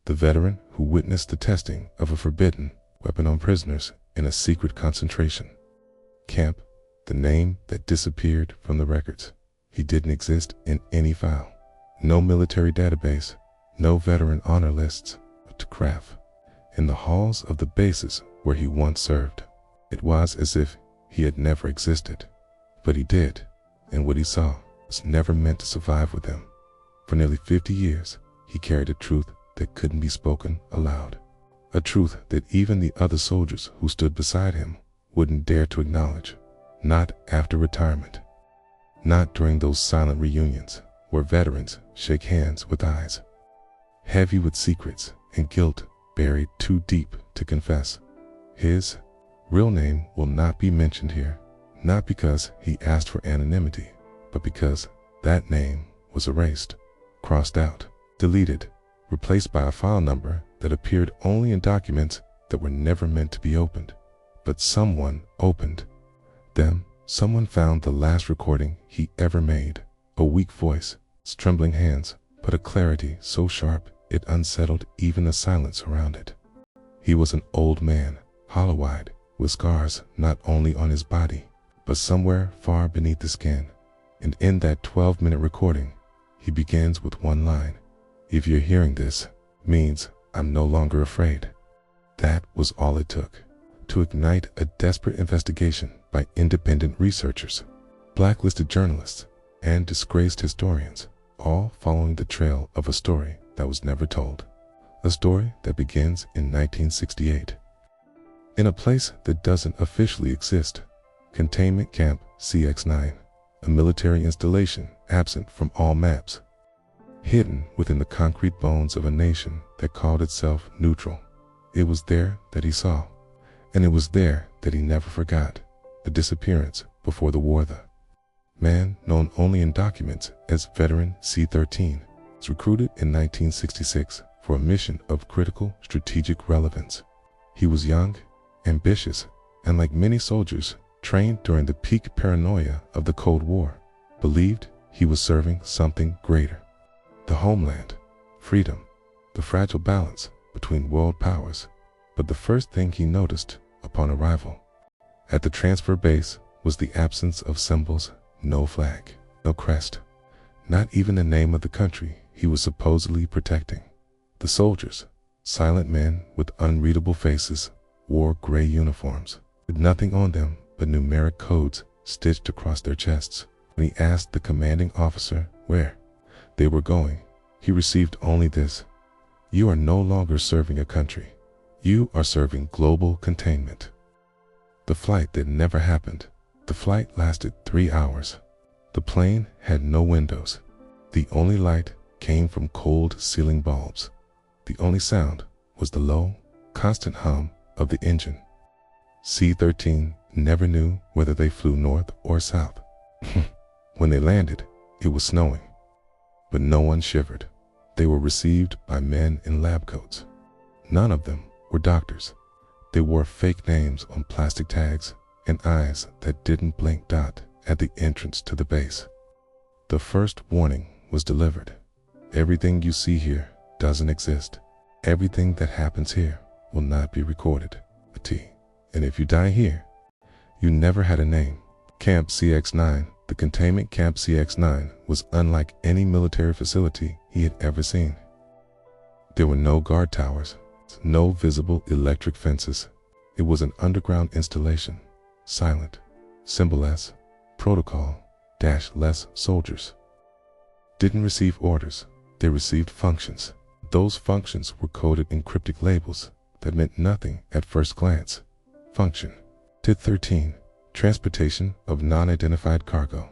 the veteran who witnessed the testing of a forbidden weapon on prisoners in a secret concentration camp, the name that disappeared from the records. He didn't exist in any file. No military database, no veteran honor lists, but to craft in the halls of the bases where he once served. It was as if he had never existed, but he did, and what he saw was never meant to survive with him. For nearly 50 years, he carried a truth that couldn't be spoken aloud, a truth that even the other soldiers who stood beside him wouldn't dare to acknowledge, not after retirement, not during those silent reunions where veterans shake hands with eyes heavy with secrets and guilt buried too deep to confess. His real name will not be mentioned here, not because he asked for anonymity, but because that name was erased, crossed out, deleted, replaced by a file number that appeared only in documents that were never meant to be opened. But someone opened them. Someone found the last recording he ever made, a weak voice, trembling hands, but a clarity so sharp it unsettled even the silence around it. He was an old man, hollow-eyed, with scars not only on his body, but somewhere far beneath the skin. And in that 12-minute recording, he begins with one line: "If you're hearing this, means I'm no longer afraid." That was all it took to ignite a desperate investigation by independent researchers, blacklisted journalists, and disgraced historians, all following the trail of a story that was never told. A story that begins in 1968. In a place that doesn't officially exist, Containment Camp CX-9, a military installation absent from all maps, hidden within the concrete bones of a nation that called itself neutral. It was there that he saw, and it was there that he never forgot, the disappearance before the war. The man, known only in documents as Veteran C-13, was recruited in 1966 for a mission of critical strategic relevance. He was young, ambitious, and like many soldiers trained during the peak paranoia of the Cold War, believed he was serving something greater. The homeland, freedom, the fragile balance between world powers. But the first thing he noticed upon arrival at the transfer base was the absence of symbols, no flag, no crest, not even the name of the country he was supposedly protecting. The soldiers, silent men with unreadable faces, wore gray uniforms, with nothing on them but numeric codes stitched across their chests. When he asked the commanding officer where they were going, he received only this: "You are no longer serving a country. You are serving global containment." The flight that never happened. The flight lasted 3 hours. The plane had no windows. The only light came from cold ceiling bulbs. The only sound was the low, constant hum of the engine. C-13 never knew whether they flew north or south. When they landed, it was snowing, but no one shivered. They were received by men in lab coats. None of them were doctors. They wore fake names on plastic tags and eyes that didn't blink. At the entrance to the base, the first warning was delivered: everything you see here doesn't exist. Everything that happens here will not be recorded. And if you die here, you never had a name. Camp CX-9, the containment Camp CX-9, was unlike any military facility he had ever seen. There were no guard towers, no visible electric fences. It was an underground installation, silent, symbol-less, protocol-less. Soldiers didn't receive orders, they received functions. Those functions were coded in cryptic labels that meant nothing at first glance. Function TID-13, transportation of non-identified cargo.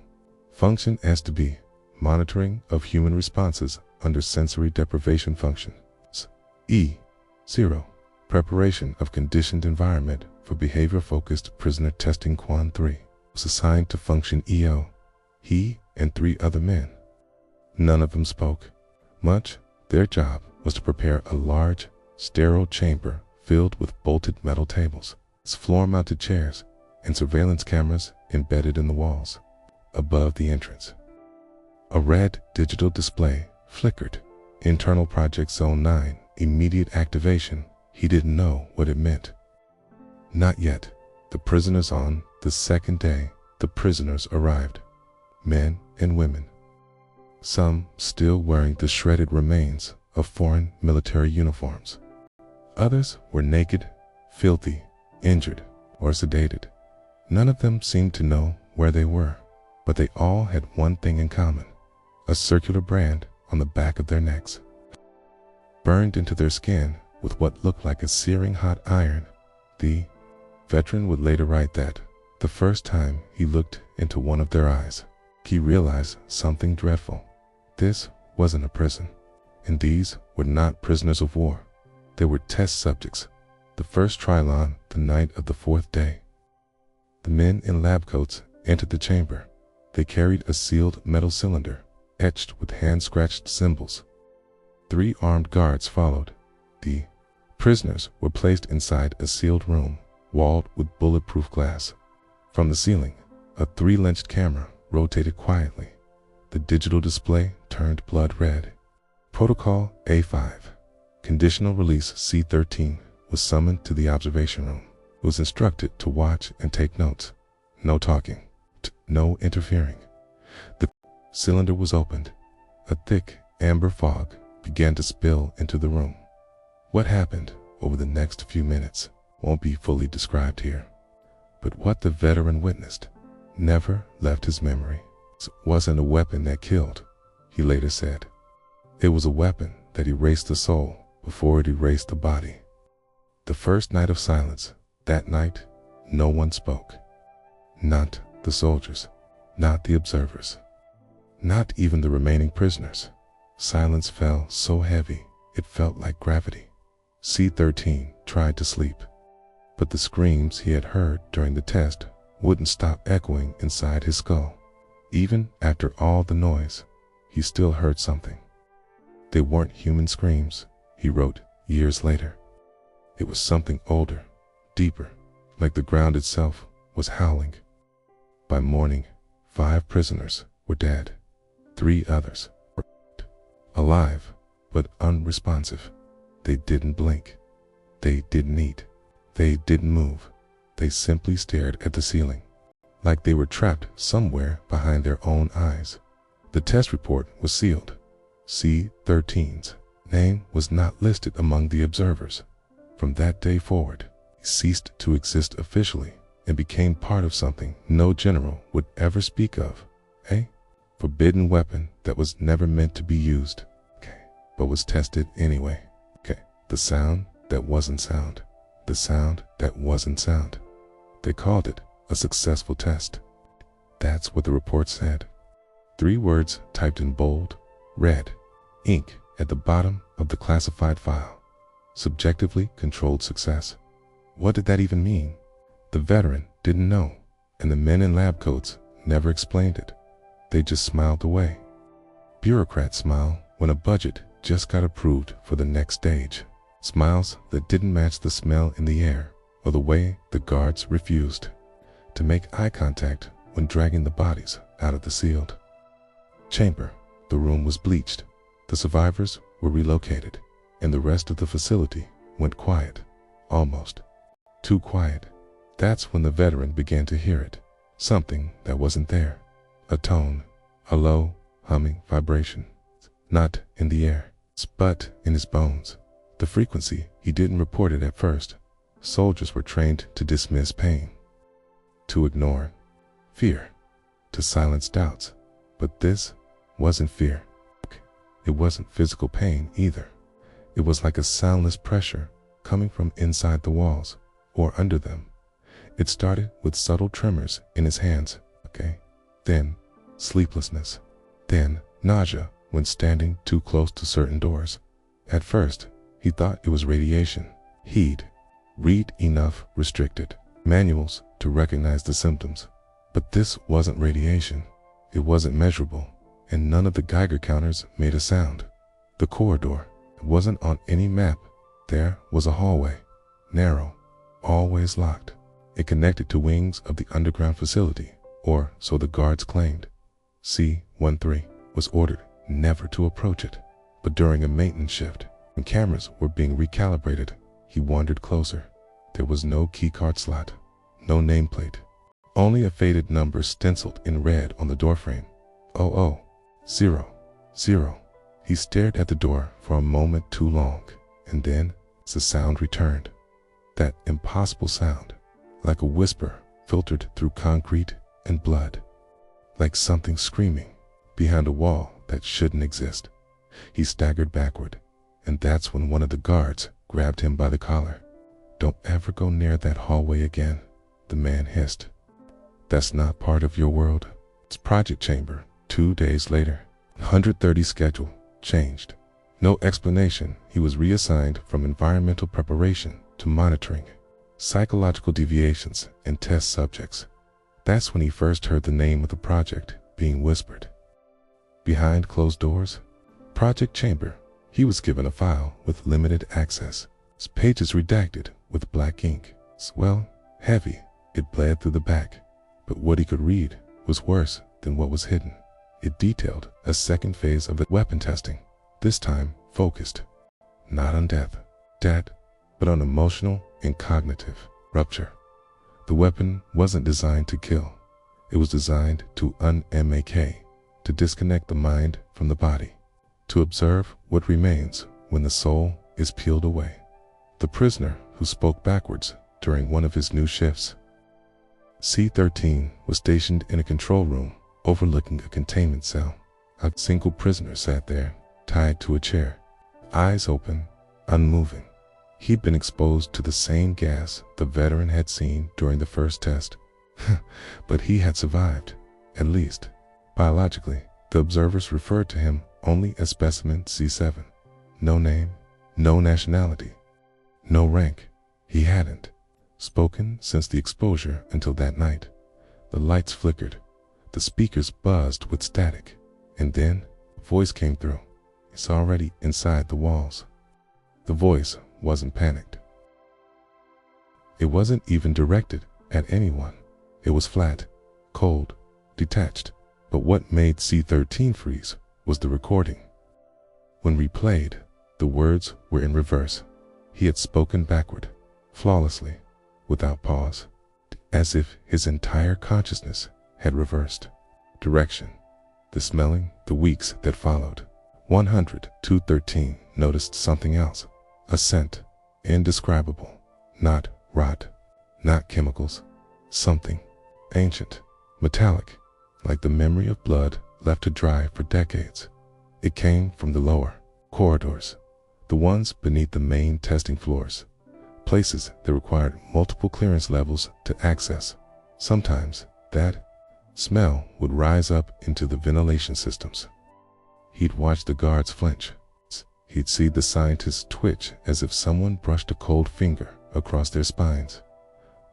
Function S-to-B, monitoring of human responses under sensory deprivation function. E-0, preparation of conditioned environment for behavior-focused prisoner testing. Quan 3 was assigned to function EO, he and 3 other men. None of them spoke much. Their job was to prepare a large, sterile chamber filled with bolted metal tables, floor-mounted chairs, and surveillance cameras embedded in the walls. Above the entrance, a red digital display flickered Internal Project Zone 9, immediate activation. He didn't know what it meant. Not yet. The prisoners on the second day, the prisoners arrived. Men and women. Some still wearing the shredded remains of foreign military uniforms. Others were naked, filthy, injured, or sedated. None of them seemed to know where they were, but they all had one thing in common: a circular brand on the back of their necks, burned into their skin with what looked like a searing hot iron. The veteran would later write that the first time he looked into one of their eyes, he realized something dreadful. This wasn't a prison, and these were not prisoners of war. They were test subjects, the first trial on the night of the fourth day. The men in lab coats entered the chamber. They carried a sealed metal cylinder, etched with hand-scratched symbols. 3 armed guards followed. The prisoners were placed inside a sealed room, walled with bulletproof glass. From the ceiling, a 3-lensed camera rotated quietly. The digital display turned blood red. Protocol A5, Conditional Release C13, was summoned to the observation room. It was instructed to watch and take notes. No talking, no interfering. The cylinder was opened. A thick, amber fog began to spill into the room. What happened over the next few minutes won't be fully described here. But what the veteran witnessed never left his memory. It wasn't a weapon that killed, he later said. It was a weapon that erased the soul before it erased the body. The first night of silence, that night, no one spoke. Not the soldiers, not the observers, not even the remaining prisoners. Silence fell so heavy, it felt like gravity. C13 tried to sleep, but the screams he had heard during the test wouldn't stop echoing inside his skull. Even after all the noise, he still heard something. They weren't human screams, he wrote years later. It was something older, deeper, like the ground itself was howling. By morning, 5 prisoners were dead. 3 others were alive, but unresponsive. They didn't blink. They didn't eat. They didn't move. They simply stared at the ceiling, like they were trapped somewhere behind their own eyes. The test report was sealed. C13's name was not listed among the observers. From that day forward, he ceased to exist officially and became part of something no general would ever speak of: a forbidden weapon that was never meant to be used, but was tested anyway. The sound that wasn't sound. The sound that wasn't sound. They called it a successful test. That's what the report said. 3 words typed in bold, red ink at the bottom of the classified file. Subjectively controlled success. What did that even mean? The veteran didn't know, and the men in lab coats never explained it. They just smiled away. Bureaucrats smile when a budget just got approved for the next stage. Smiles that didn't match the smell in the air or the way the guards refused to make eye contact when dragging the bodies out of the sealed chamber. The room was bleached. The survivors were relocated, and the rest of the facility went quiet. Almost too quiet. That's when the veteran began to hear it. Something that wasn't there. A tone, a low, humming vibration. Not in the air, but in his bones. The frequency, he didn't report it at first. Soldiers were trained to dismiss pain, to ignore fear, to silence doubts. But this wasn't fear. It wasn't physical pain either. It was like a soundless pressure coming from inside the walls or under them. It started with subtle tremors in his hands, then sleeplessness, then nausea when standing too close to certain doors. At first, he thought it was radiation. He'd read enough restricted manuals to recognize the symptoms. But this wasn't radiation. It wasn't measurable, and none of the Geiger counters made a sound. The corridor wasn't on any map. There was a hallway, narrow, always locked. It connected to wings of the underground facility, or so the guards claimed. C-13 was ordered never to approach it. But during a maintenance shift, when cameras were being recalibrated, he wandered closer. There was no keycard slot, no nameplate, only a faded number stenciled in red on the doorframe. 0000. He stared at the door for a moment too long, and then the sound returned. That impossible sound, like a whisper filtered through concrete and blood, like something screaming behind a wall that shouldn't exist. He staggered backward, and that's when one of the guards grabbed him by the collar. "Don't ever go near that hallway again," the man hissed. "That's not part of your world." It's Project Chamber. 2 days later, 130 schedule changed. No explanation. He was reassigned from environmental preparation to monitoring psychological deviations and test subjects. That's when he first heard the name of the project being whispered. Behind closed doors, Project Chamber. He was given a file with limited access. Its pages redacted with black ink. Well, heavy. It bled through the back. But what he could read was worse than what was hidden. It detailed a second phase of the weapon testing, this time focused not on death, but on emotional and cognitive rupture. The weapon wasn't designed to kill. It was designed to unmake, to disconnect the mind from the body, to observe what remains when the soul is peeled away. The prisoner who spoke backwards during one of his new shifts. C-13 was stationed in a control room overlooking a containment cell. A single prisoner sat there, tied to a chair, eyes open, unmoving. He'd been exposed to the same gas the veteran had seen during the first test. But he had survived, at least biologically. The observers referred to him only as Specimen C7. No name, no nationality, no rank. He hadn't spoken since the exposure until that night. The lights flickered, the speakers buzzed with static, and then a voice came through. It's already inside the walls. The voice wasn't panicked. It wasn't even directed at anyone. It was flat, cold, detached. But what made C-13 freeze was the recording. When replayed, the words were in reverse. He had spoken backward, flawlessly, without pause, as if his entire consciousness had reversed direction. The smelling, the weeks that followed. 100-213 noticed something else. A scent, indescribable, not rot, not chemicals, something ancient, metallic, like the memory of blood left to dry for decades. It came from the lower corridors, the ones beneath the main testing floors, places that required multiple clearance levels to access. Sometimes that smell would rise up into the ventilation systems. He'd watch the guards flinch. He'd see the scientists twitch as if someone brushed a cold finger across their spines.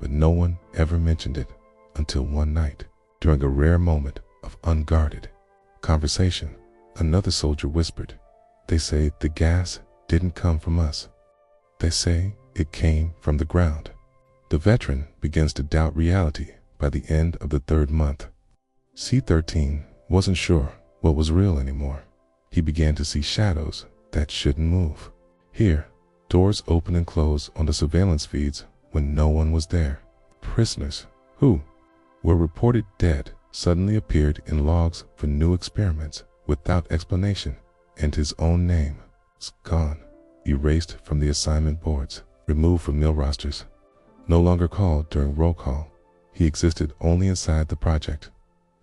But no one ever mentioned it until one night, during a rare moment of unguarded conversation. Another soldier whispered, "They say the gas didn't come from us. They say it came from the ground." The veteran begins to doubt reality by the end of the 3rd month. C-13 wasn't sure what was real anymore. He began to see shadows that shouldn't move. Here, doors open and close on the surveillance feeds when no one was there. Prisoners who were reported dead suddenly appeared in logs for new experiments without explanation, and his own name was gone, erased from the assignment boards, removed from meal rosters, no longer called during roll call. He existed only inside the project,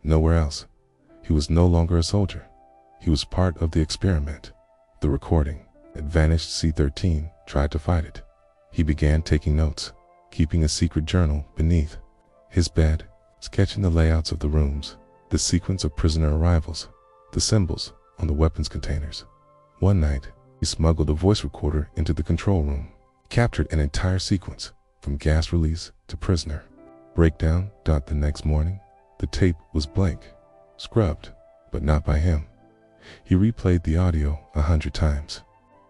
nowhere else. He was no longer a soldier. He was part of the experiment. The recording had vanished. C-13 tried to fight it. He began taking notes, keeping a secret journal beneath his bed, sketching the layouts of the rooms, the sequence of prisoner arrivals, the symbols on the weapons containers. One night, he smuggled a voice recorder into the control room, captured an entire sequence from gas release to prisoner breakdown. The next morning, the tape was blank, scrubbed, but not by him. He replayed the audio 100 times,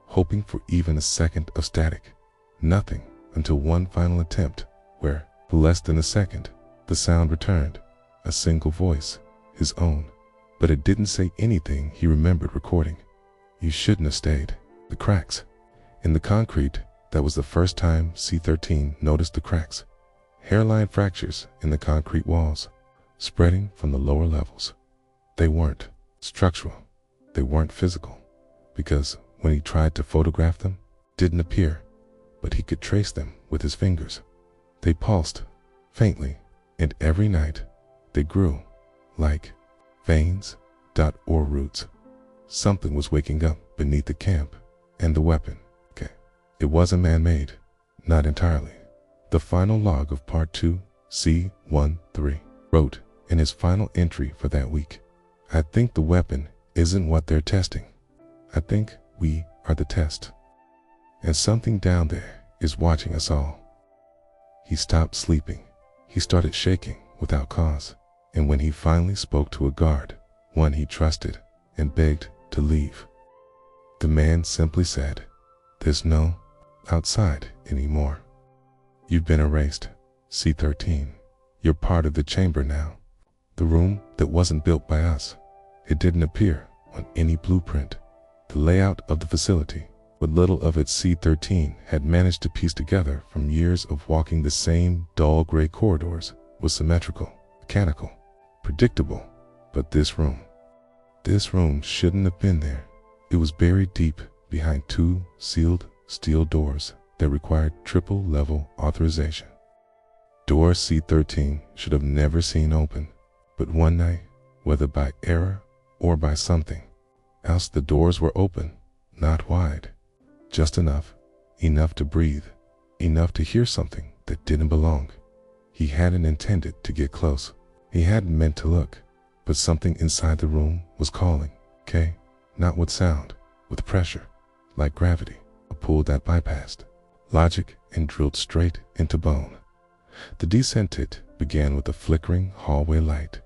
hoping for even a second of static. Nothing until one final attempt where, for less than a second, the sound returned, a single voice, his own. But it didn't say anything he remembered recording. You shouldn't have stayed. The cracks in the concrete. That was the first time C13 noticed the cracks. Hairline fractures in the concrete walls, spreading from the lower levels. They weren't structural. They weren't physical, because when he tried to photograph them, didn't appear, but he could trace them with his fingers. They pulsed faintly, and every night they grew like veins or roots. Something was waking up beneath the camp, and the weapon. It wasn't man-made, not entirely. The final log of Part 2, C13, wrote in his final entry for that week, "I think the weapon isn't what they're testing. I think we are the test. And something down there is watching us all." He stopped sleeping. He started shaking without cause. And when he finally spoke to a guard, one he trusted, and begged to leave, the man simply said, "There's no outside anymore. You've been erased, C13. You're part of the chamber now. The room that wasn't built by us. It didn't appear on any blueprint. The layout of the facility, what little of it C13 had managed to piece together from years of walking the same dull gray corridors, was symmetrical, mechanical, predictable. But this room shouldn't have been there. It was buried deep behind two sealed steel doors that required triple-level authorization. Door C13 should have never seen open, but one night, whether by error or by something else, the doors were open, not wide, just enough to breathe, enough to hear something that didn't belong. He hadn't intended to get close. He hadn't meant to look, but something inside the room was calling, not with sound, with pressure, like gravity. A pull that bypassed logic and drilled straight into bone. The descent began with a flickering hallway light,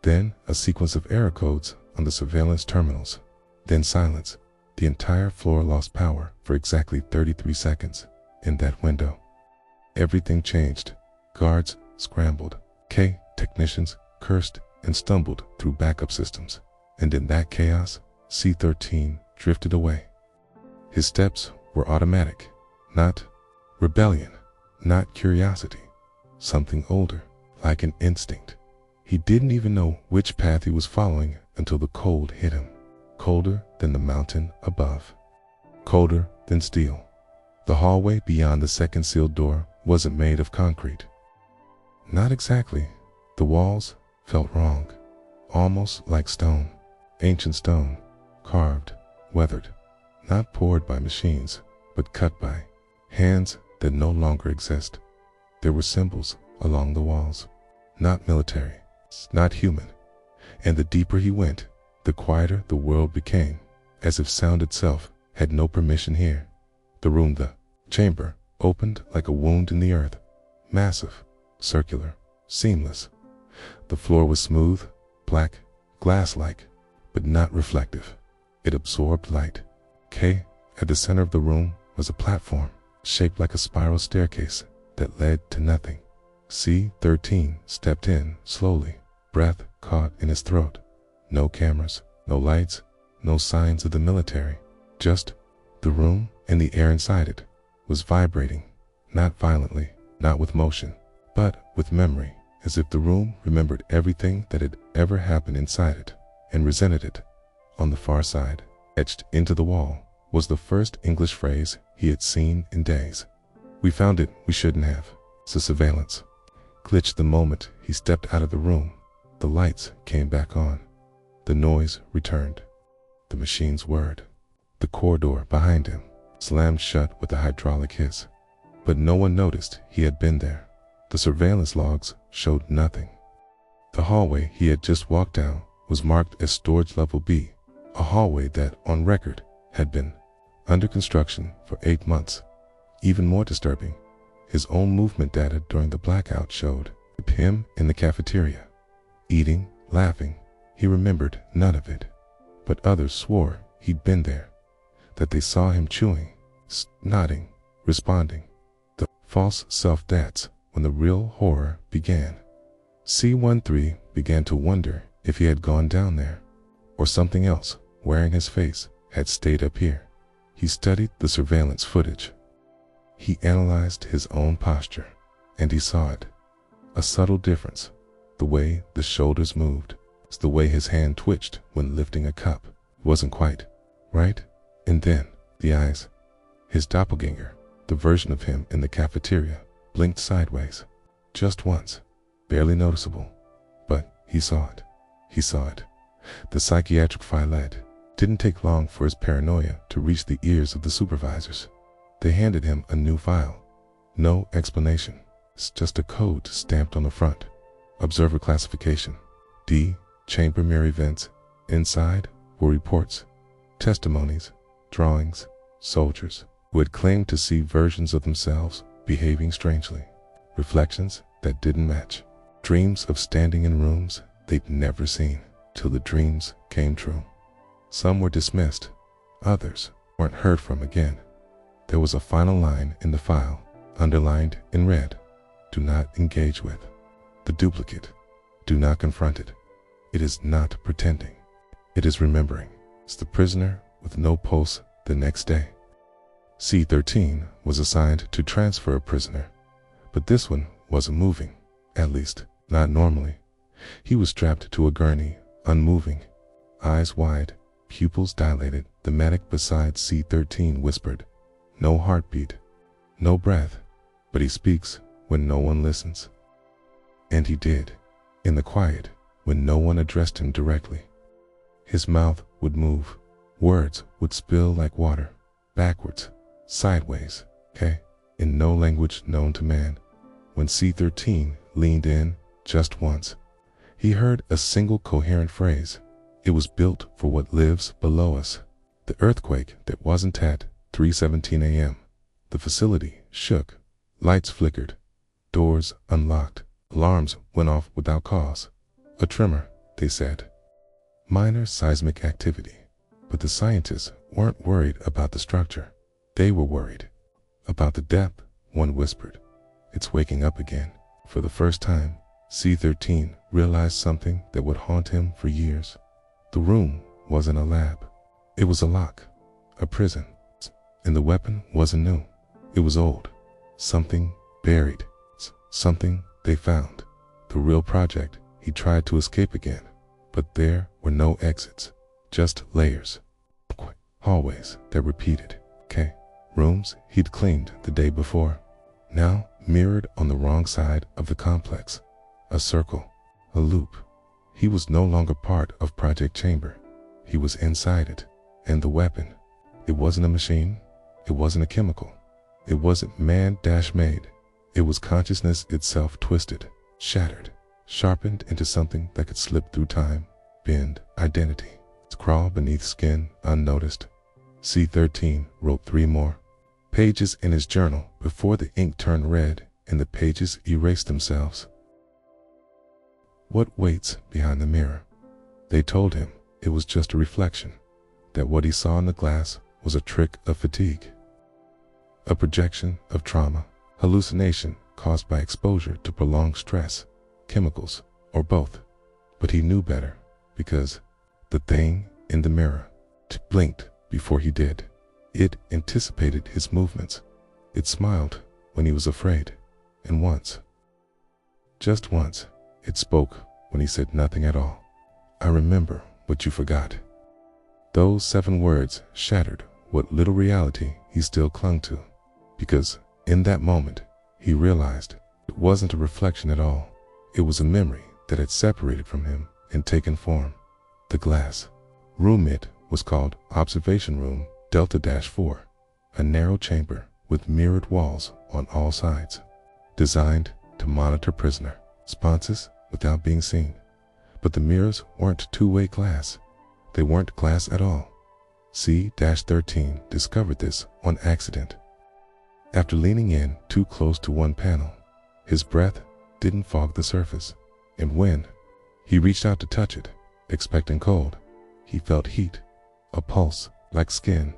then a sequence of error codes on the surveillance terminals, then silence. The entire floor lost power for exactly 33 seconds. In that window, everything changed. Guards scrambled. Technicians cursed and stumbled through backup systems. And in that chaos, C13 drifted away. His steps were automatic, not rebellion, not curiosity, something older, like an instinct. He didn't even know which path he was following until the cold hit him, colder than the mountain above, colder than steel. The hallway beyond the second sealed door wasn't made of concrete. Not exactly. The walls felt wrong, almost like stone, ancient stone, carved, weathered. Not poured by machines, but cut by hands that no longer exist. There were symbols along the walls, not military, not human. And the deeper he went, the quieter the world became, as if sound itself had no permission here. The room, the chamber, opened like a wound in the earth, massive, circular, seamless. The floor was smooth, black, glass-like, but not reflective. It absorbed light. At the center of the room was a platform, shaped like a spiral staircase that led to nothing. C13 stepped in slowly, breath caught in his throat. No cameras, no lights, no signs of the military. Just the room, and the air inside it was vibrating, not violently, not with motion, but with memory, as if the room remembered everything that had ever happened inside it and resented it. On the far side, etched into the wall, was the first English phrase he had seen in days. "We found it, we shouldn't have." The surveillance glitched the moment he stepped out of the room. The lights came back on. The noise returned. The machines whirred. The corridor behind him slammed shut with a hydraulic hiss. But no one noticed he had been there. The surveillance logs showed nothing. The hallway he had just walked down was marked as Storage Level B, a hallway that, on record, had been under construction for 8 months. Even more disturbing, his own movement data during the blackout showed him in the cafeteria, eating, laughing. He remembered none of it, but others swore he'd been there, that they saw him chewing, nodding, responding. The false self, that's when the real horror began. C13 began to wonder if he had gone down there, or something else wearing his face had stayed up here. He studied the surveillance footage. He analyzed his own posture, and he saw it. A subtle difference. The way the shoulders moved, the way his hand twitched when lifting a cup, wasn't quite right. And then the eyes. His doppelganger, the version of him in the cafeteria, blinked sideways. Just once. Barely noticeable. But he saw it. He saw it. The psychiatric file didn't take long for his paranoia to reach the ears of the supervisors. They handed him a new file. No explanation. It's just a code stamped on the front. Observer classification. D. Chamber mirror events. Inside were reports, testimonies, drawings, soldiers who had claimed to see versions of themselves behaving strangely. Reflections that didn't match. Dreams of standing in rooms they'd never seen, till the dreams came true. Some were dismissed. Others weren't heard from again. There was a final line in the file, underlined in red. Do not engage with. The duplicate. Do not confront it. It is not pretending. It is remembering. It's the prisoner with no pulse the next day. C-13 was assigned to transfer a prisoner, but this one wasn't moving, at least not normally. He was strapped to a gurney, unmoving, eyes wide, pupils dilated. The medic beside C-13 whispered, "No heartbeat, no breath, but he speaks when no one listens." And he did, in the quiet, when no one addressed him directly. His mouth would move, words would spill like water, backwards, sideways, in no language known to man. When C-13 leaned in, just once, he heard a single coherent phrase. It was built for what lives below us. The earthquake that wasn't at 3:17 a.m. The facility shook, lights flickered, doors unlocked, alarms went off without cause. A tremor, they said. Minor seismic activity. But the scientists weren't worried about the structure. They were worried about the depth. One whispered, "It's waking up again." For the first time, C-13 realized something that would haunt him for years. The room wasn't a lab. It was a lock, a prison. And the weapon wasn't new. It was old. Something buried. Something they found. The real project. He tried to escape again, but there were no exits, just layers. Hallways that repeated. Rooms he'd cleaned the day before, now mirrored on the wrong side of the complex. A circle, a loop. He was no longer part of Project Chamber. He was inside it. And the weapon, it wasn't a machine. It wasn't a chemical. It wasn't man-made. It was consciousness itself, twisted, shattered, sharpened into something that could slip through time, bend identity, crawl beneath skin unnoticed. C-13 wrote 3 more pages in his journal before the ink turned red and the pages erased themselves. What waits behind the mirror? They told him it was just a reflection, that what he saw in the glass was a trick of fatigue, a projection of trauma, hallucination caused by exposure to prolonged stress, chemicals, or both. But he knew better, because the thing in the mirror blinked before he did. It anticipated his movements. It smiled when he was afraid, and once, just once, it spoke when he said nothing at all. "I remember what you forgot." Those 7 words shattered what little reality he still clung to, because in that moment, he realized it wasn't a reflection at all. It was a memory that had separated from him and taken form. The glass room, it was called Observation Room Delta-4, a narrow chamber with mirrored walls on all sides, designed to monitor prisoner responses without being seen. But the mirrors weren't two-way glass. They weren't glass at all. C-13 discovered this on accident. After leaning in too close to one panel, his breath didn't fog the surface, and when he reached out to touch it, expecting cold, he felt heat, a pulse like skin.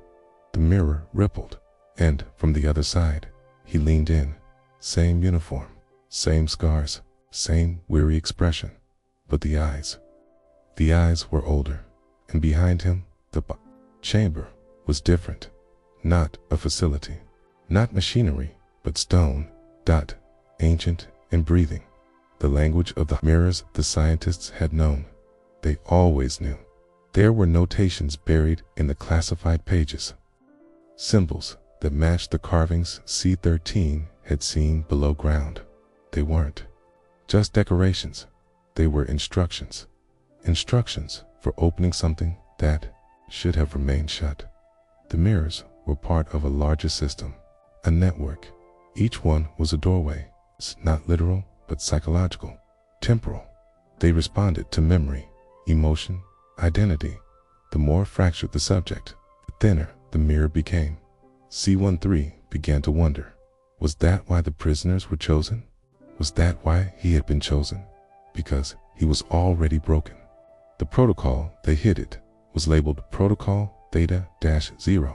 The mirror rippled, and from the other side, he leaned in. Same uniform, same scars, same weary expression, but the eyes were older, and behind him, chamber was different. Not a facility, not machinery, but stone, ancient and breathing. The language of the mirrors the scientists had known. They always knew. There were notations buried in the classified pages. Symbols that matched the carvings C-13 had seen below ground. They weren't just decorations. They were instructions. Instructions for opening something that should have remained shut. The mirrors were part of a larger system, a network. Each one was a doorway. It's not literal, but psychological, temporal. They responded to memory, emotion, identity. The more fractured the subject, the thinner the mirror became. C-13 began to wonder, was that why the prisoners were chosen? Was that why he had been chosen? Because he was already broken. The protocol they hid it was labeled Protocol Theta-0,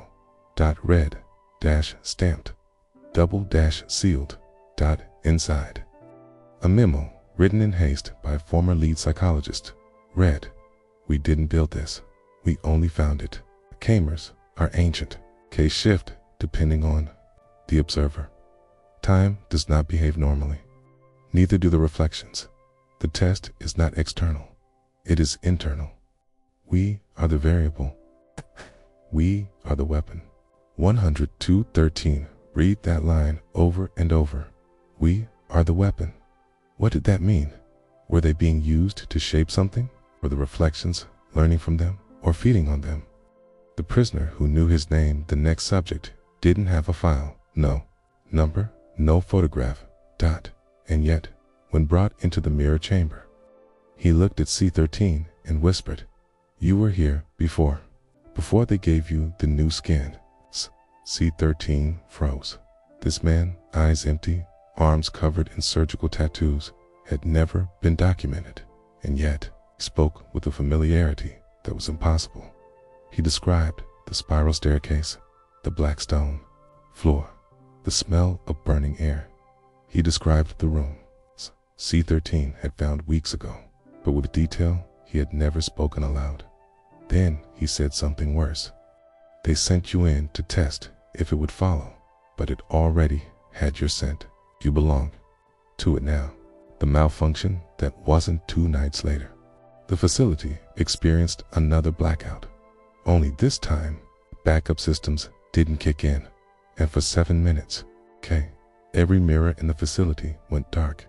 red, stamped, double-sealed, inside. A memo written in haste by a former lead psychologist read, "We didn't build this. We only found it. Cameras are ancient. Case shift depending on the observer. Time does not behave normally. Neither do the reflections. The test is not external. It is internal. We are the variable. We are the weapon." 102:13. Read that line over and over. We are the weapon. What did that mean? Were they being used to shape something? Were the reflections learning from them or feeding on them? The prisoner who knew his name, the next subject, didn't have a file, no number, no photograph, and yet, when brought into the mirror chamber, he looked at C-13 and whispered, "You were here before they gave you the new skin." C-13 froze. This man, eyes empty, arms covered in surgical tattoos, had never been documented, and yet he spoke with a familiarity that was impossible. He described the spiral staircase, the black stone floor, the smell of burning air. He described the room C-13 had found weeks ago, but with detail he had never spoken aloud. Then he said something worse. "They sent you in to test if it would follow, but it already had your scent. You belong to it now." The malfunction that wasn't 2 nights later. The facility experienced another blackout. Only this time, backup systems didn't kick in, and for 7 minutes, every mirror in the facility went dark.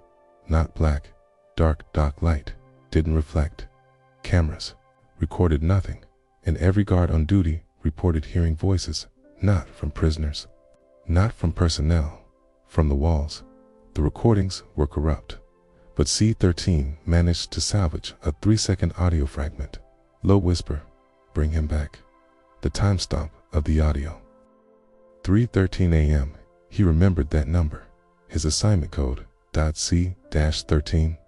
Not black, dark light, didn't reflect. Cameras recorded nothing, and every guard on duty reported hearing voices, not from prisoners, not from personnel, from the walls. The recordings were corrupt, but C-13 managed to salvage a 3-second audio fragment. Low whisper, "Bring him back." The timestamp of the audio. 3:13 a.m. He remembered that number. His assignment code, .C-13, ...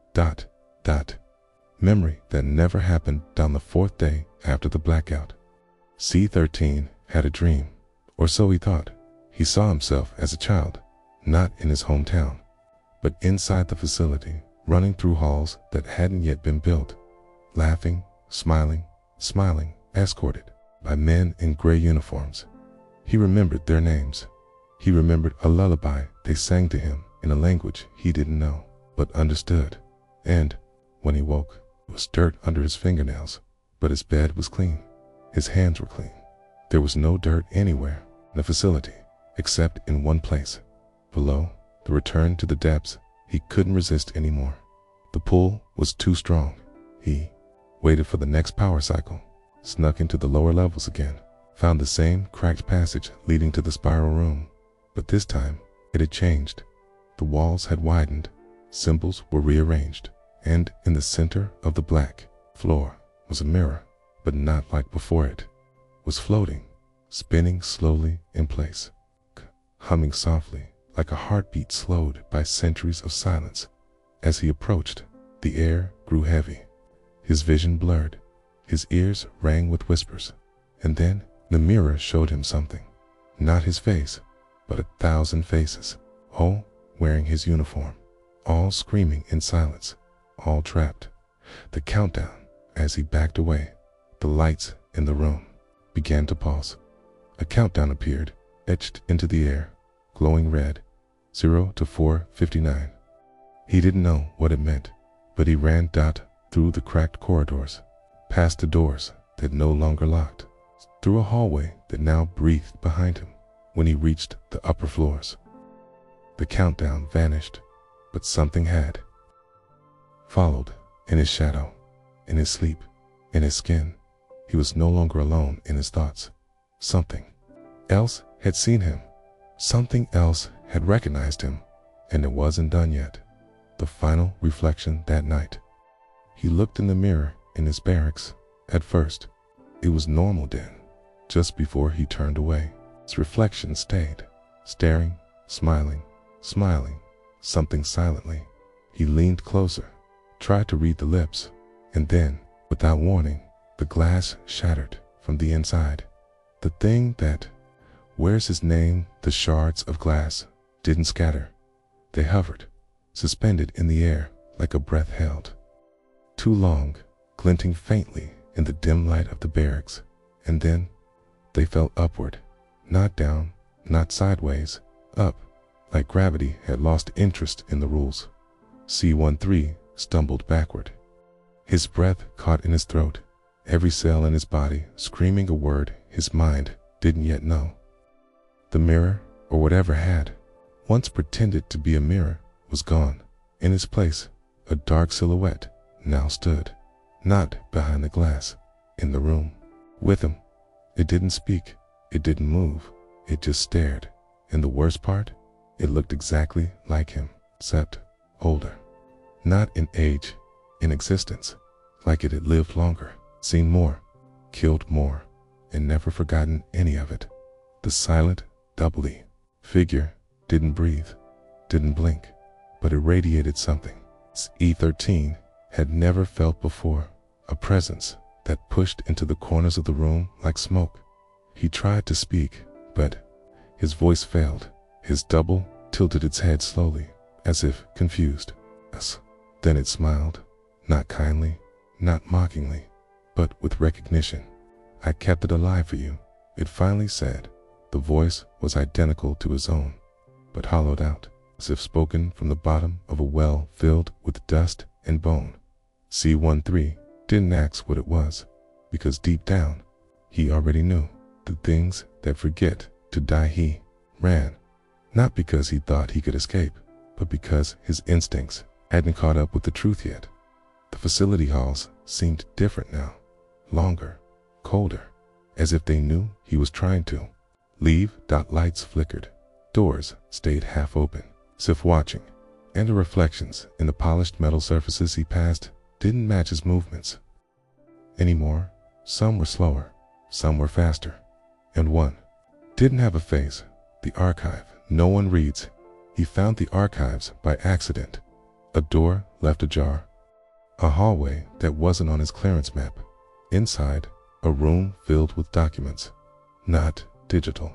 Memory that never happened down the 4th day after the blackout. C-13 had a dream, or so he thought. He saw himself as a child, not in his hometown, but inside the facility, running through halls that hadn't yet been built, laughing, smiling, escorted by men in gray uniforms. He remembered their names. He remembered a lullaby they sang to him in a language he didn't know, but understood. And when he woke, there was dirt under his fingernails, but his bed was clean. His hands were clean. There was no dirt anywhere in the facility, except in one place. Below, the return to the depths he couldn't resist anymore. The pull was too strong. He waited for the next power cycle, snuck into the lower levels again, found the same cracked passage leading to the spiral room. But this time, it had changed. The walls had widened, symbols were rearranged, and in the center of the black floor was a mirror, but not like before. It was floating, spinning slowly in place, humming softly like a heartbeat slowed by centuries of silence. As he approached, the air grew heavy. His vision blurred. His ears rang with whispers. And then the mirror showed him something. Not his face, but 1,000 faces, all wearing his uniform, all screaming in silence, all trapped. The countdown as he backed away, the lights in the room began to pulse. A countdown appeared, etched into the air, glowing red, 0 to 4:59. He didn't know what it meant, but he ran through the cracked corridors, past the doors that no longer locked, through a hallway that now breathed behind him. When he reached the upper floors, the countdown vanished, but something had followed. In his shadow, in his sleep, in his skin. He was no longer alone in his thoughts. Something else had seen him. Something else had recognized him, and it wasn't done yet. The final reflection that night. He looked in the mirror in his barracks. At first, it was normal then. Just before he turned away, his reflection stayed, staring, smiling, something silently. He leaned closer, tried to read the lips, and then, without warning, the glass shattered from the inside. The thing that wears his name, the shards of glass, didn't scatter. They hovered, suspended in the air like a breath held. Too long, glinting faintly in the dim light of the barracks, and then they fell upward, not down, not sideways, up, like gravity had lost interest in the rules. C-13 stumbled backward. His breath caught in his throat, every cell in his body screaming a word his mind didn't yet know. The mirror, or whatever had once pretended to be a mirror, was gone. In its place, a dark silhouette now stood, not behind the glass, in the room, with him. It didn't speak, it didn't move, it just stared. And the worst part, it looked exactly like him, except older. Not in age, in existence, like it had lived longer, seen more, killed more, and never forgotten any of it. The silent, doubly figure didn't breathe, didn't blink, but it radiated something E13 had never felt before, a presence that pushed into the corners of the room like smoke. He tried to speak, but his voice failed. His double tilted its head slowly, as if confused. Then it smiled, not kindly, not mockingly, but with recognition. "I kept it alive for you," it finally said. The voice was identical to his own, but hollowed out, as if spoken from the bottom of a well filled with dust and bone. C-13 didn't ask what it was, because deep down, he already knew. The things that forget to die. He ran, not because he thought he could escape, but because his instincts hadn't caught up with the truth yet. The facility halls seemed different now, longer, colder, as if they knew he was trying to leave. Lights flickered, doors stayed half open, as if watching, and the reflections in the polished metal surfaces he passed didn't match his movements anymore. Some were slower, some were faster, and one didn't have a face. The archive no one reads. He found the archives by accident. A door left ajar. A hallway that wasn't on his clearance map. Inside, a room filled with documents. Not digital.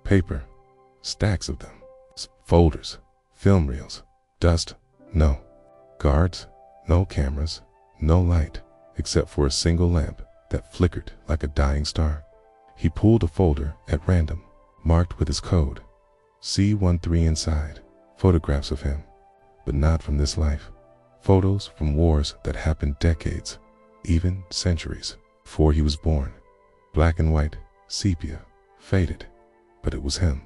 Paper. Stacks of them. Folders. Film reels. Dust. No. Guards. No cameras. No light, except for a single lamp that flickered like a dying star. He pulled a folder at random, marked with his code. C-13 inside. Photographs of him, but not from this life. Photos from wars that happened decades, even centuries, before he was born. Black and white, sepia, faded, but it was him.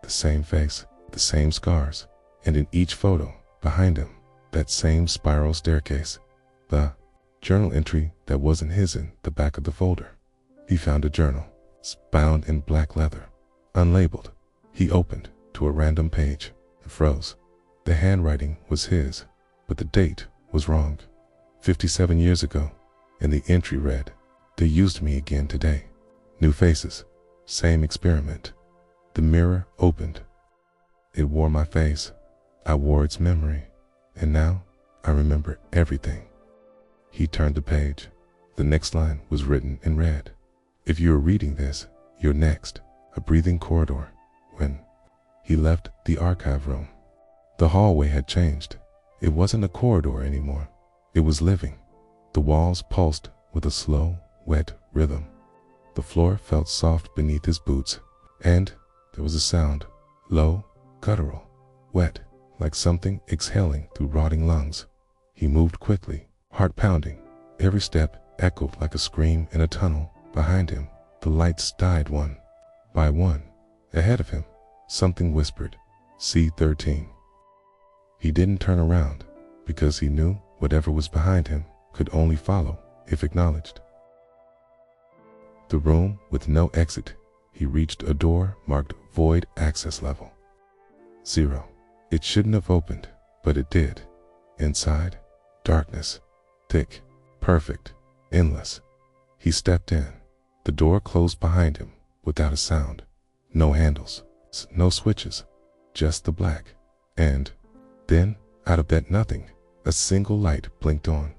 The same face, the same scars, and in each photo, behind him, that same spiral staircase. The journal entry that wasn't his in the back of the folder. He found a journal, bound in black leather, unlabeled. He opened to a random page and froze. The handwriting was his, but the date was wrong. 57 years ago, and the entry read, "They used me again today. New faces, same experiment." The mirror opened. It wore my face. I wore its memory, and now I remember everything. He turned the page. The next line was written in red. "If you are reading this, you're next." A breathing corridor. When he left the archive room, the hallway had changed. It wasn't a corridor anymore. It was living. The walls pulsed with a slow, wet rhythm. The floor felt soft beneath his boots, and there was a sound, low, guttural, wet, like something exhaling through rotting lungs. He moved quickly, heart pounding. Every step echoed like a scream in a tunnel. Behind him, the lights died one by one. Ahead of him, something whispered, C13. He didn't turn around, because he knew whatever was behind him could only follow if acknowledged. The room with no exit. He reached a door marked Void Access Level 0. It shouldn't have opened, but it did. Inside, darkness, thick, perfect, endless. He stepped in. The door closed behind him without a sound. No handles, no switches, just the black. And then, out of that nothing, a single light blinked on.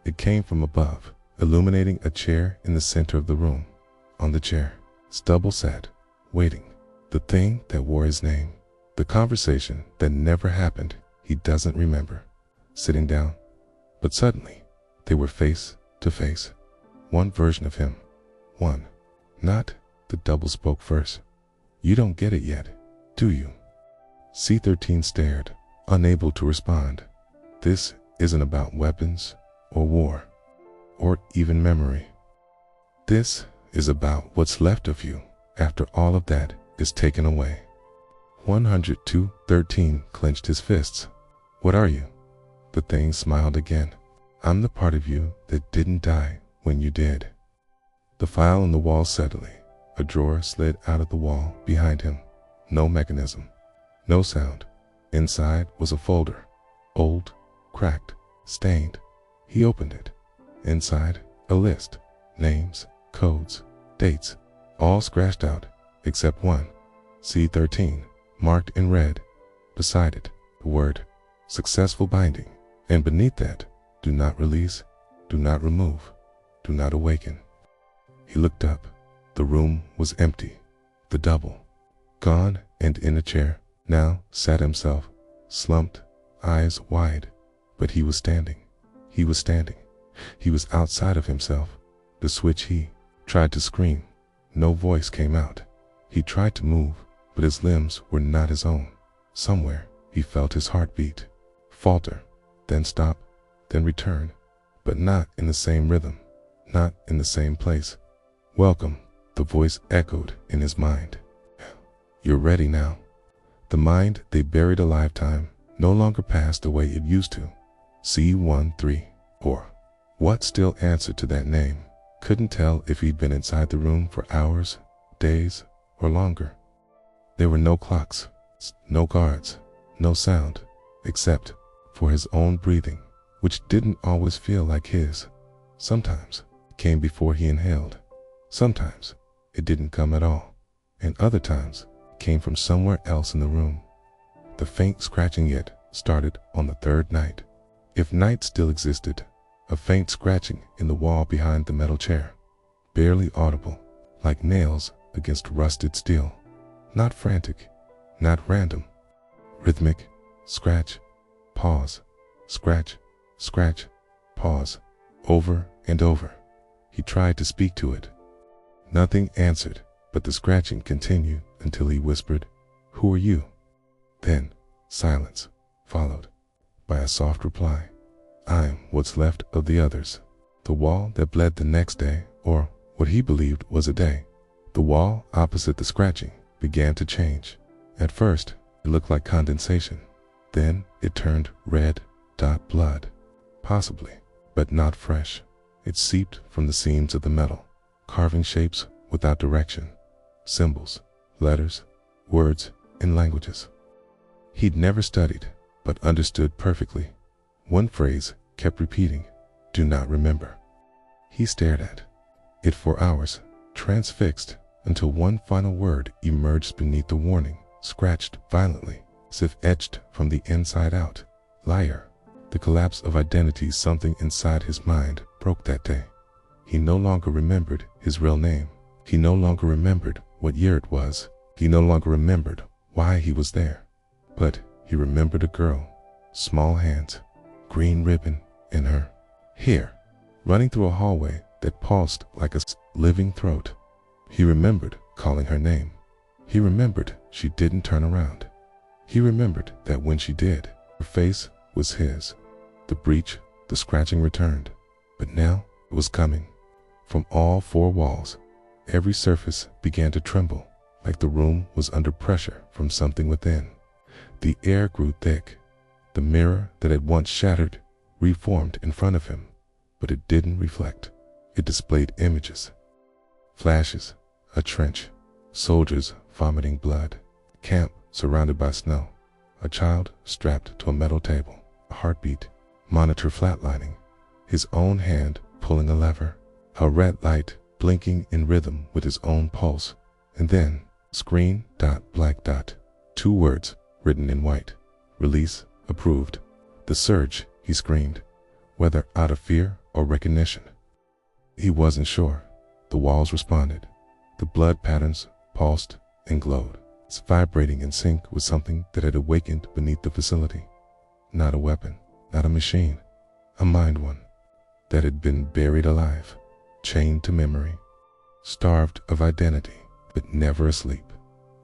It came from above, illuminating a chair in the center of the room. On the chair, Stubble sat, waiting. The thing that wore his name. The conversation that never happened, he doesn't remember. Sitting down. But suddenly, they were face to face. One version of him. One. Not, the double spoke first. You don't get it yet, do you? C13 stared, unable to respond. This isn't about weapons, or war, or even memory. This is about what's left of you after all of that is taken away. 102-13 clenched his fists. What are you? The thing smiled again. I'm the part of you that didn't die when you did. The file on the wall suddenly. A drawer slid out of the wall behind him. No mechanism. No sound. Inside was a folder. Old, cracked, stained. He opened it. Inside, a list. Names, codes, dates, all scratched out, except one. C13, marked in red. Beside it, the word, successful binding. And beneath that, do not release, do not remove, do not awaken. He looked up. The room was empty. The double, gone, and in a chair, now sat himself, slumped, eyes wide. But he was standing. He was standing. He was outside of himself. The switch. He tried to scream. No voice came out. He tried to move, but his limbs were not his own. Somewhere, he felt his heartbeat. Falter, then stop, then return, but not in the same rhythm, not in the same place. Welcome, the voice echoed in his mind. You're ready now. The mind they buried a lifetime no longer passed the way it used to. C13, or what still answered to that name. Couldn't tell if he'd been inside the room for hours, days, or longer. There were no clocks, no guards, no sound, except for his own breathing, which didn't always feel like his. Sometimes it came before he inhaled. Sometimes it didn't come at all, and other times it came from somewhere else in the room. The faint scratching yet started on the third night. If night still existed, a faint scratching in the wall behind the metal chair, barely audible, like nails against rusted steel. Not frantic, not random. Rhythmic, scratch, pause, scratch, scratch, pause, over and over. He tried to speak to it. Nothing answered, but the scratching continued until he whispered, "Who are you?" Then, silence, followed by a soft reply, "I'm what's left of the others." The wall that bled the next day, or what he believed was a day, the wall opposite the scratching, began to change. At first, it looked like condensation. Then it turned red, blood, possibly, but not fresh. It seeped from the seams of the metal, carving shapes without direction, symbols, letters, words, and languages he'd never studied, but understood perfectly. One phrase kept repeating, "Do not remember." He stared at it for hours, transfixed, until one final word emerged beneath the warning, scratched violently, as if etched from the inside out. Liar. The collapse of identity, something inside his mind broke that day. He no longer remembered his real name. He no longer remembered what year it was. He no longer remembered why he was there. But he remembered a girl, small hands, green ribbon in her hair, running through a hallway that pulsed like a living throat. He remembered calling her name. He remembered she didn't turn around. He remembered that when she did, her face was his. The breach, the scratching returned, but now it was coming. From all four walls, every surface began to tremble, like the room was under pressure from something within. The air grew thick. The mirror that had once shattered reformed in front of him, but it didn't reflect. It displayed images, flashes, a trench, soldiers vomiting blood, camp surrounded by snow, a child strapped to a metal table, a heartbeat, monitor flatlining, his own hand pulling a lever, a red light blinking in rhythm with his own pulse, and then screen dot black dot, two words written in white, release approved. The surge, he screamed, whether out of fear or recognition. He wasn't sure. The walls responded. The blood patterns pulsed and glowed, vibrating in sync with something that had awakened beneath the facility. Not a weapon, not a machine, a mind one that had been buried alive, chained to memory, starved of identity, but never asleep.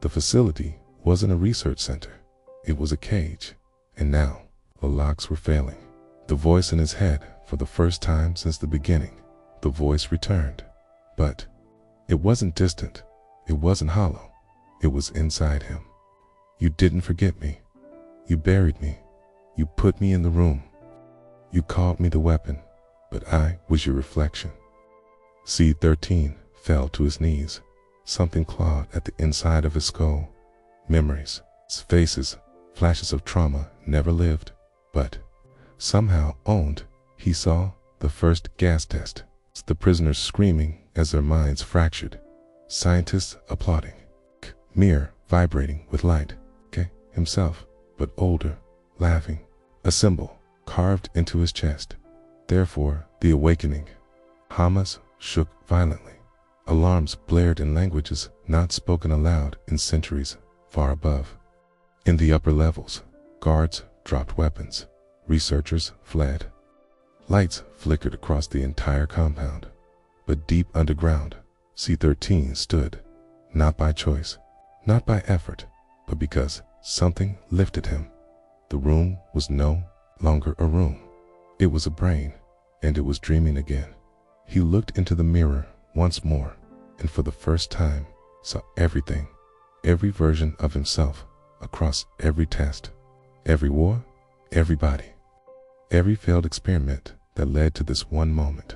The facility wasn't a research center. It was a cage, and now the locks were failing. The voice in his head, for the first time since the beginning, the voice returned. But it wasn't distant. It wasn't hollow. It was inside him. You didn't forget me. You buried me. You put me in the room. You called me the weapon, but I was your reflection. C-13 fell to his knees. Something clawed at the inside of his skull. Memories, faces, flashes of trauma never lived, but somehow owned. He saw the first gas test, the prisoners screaming as their minds fractured, scientists applauding, mirror vibrating with light, himself, but older, laughing, a symbol carved into his chest. Therefore, the awakening. Hamas shook violently. Alarms blared in languages not spoken aloud in centuries far above. In the upper levels, guards dropped weapons. Researchers fled. Lights flickered across the entire compound. But deep underground, C-13 stood, not by choice, not by effort, but because something lifted him. The room was no longer a room. It was a brain, and it was dreaming again. He looked into the mirror once more, and for the first time saw everything, every version of himself across every test, every war, everybody, every failed experiment that led to this one moment.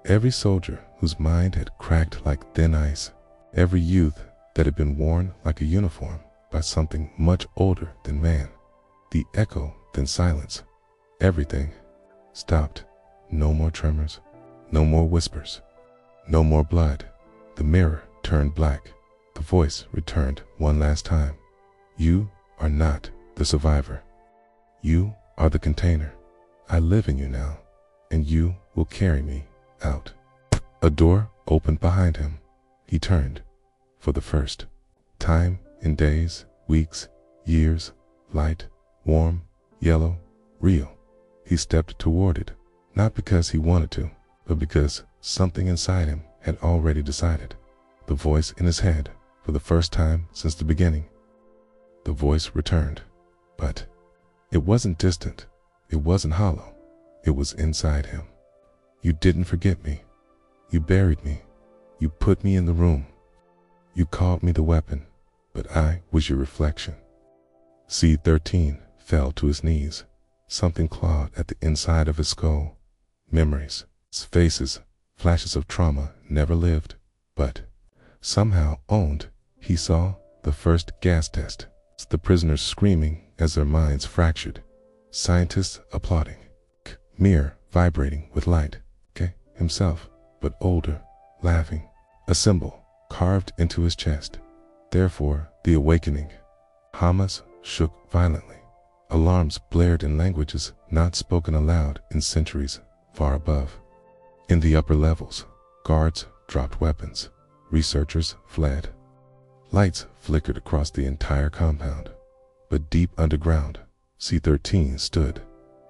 Every soldier whose mind had cracked like thin ice, every youth that had been worn like a uniform by something much older than man. The echo, then silence. Everything stopped. No more tremors, no more whispers, no more blood. The mirror turned black. The voice returned one last time. You are not the survivor. You are the container. I live in you now, and you will carry me out. A door opened behind him. He turned. For the first time in days, weeks, years, light, warm, yellow, real. He stepped toward it, not because he wanted to, but because something inside him had already decided. The voice in his head, for the first time since the beginning. The voice returned, but it wasn't distant. It wasn't hollow. It was inside him. You didn't forget me. You buried me. You put me in the room. You called me the weapon, but I was your reflection. C-13 fell to his knees. Something clawed at the inside of his skull. Memories, faces, flashes of trauma never lived, but somehow owned. He saw the first gas test, the prisoners screaming as their minds fractured, scientists applauding, mirror vibrating with light, himself, but older, laughing, a symbol carved into his chest. Therefore, the awakening. Hamas shook violently. Alarms blared in languages not spoken aloud in centuries far above. In the upper levels, guards dropped weapons. Researchers fled. Lights flickered across the entire compound. But deep underground, C-13 stood,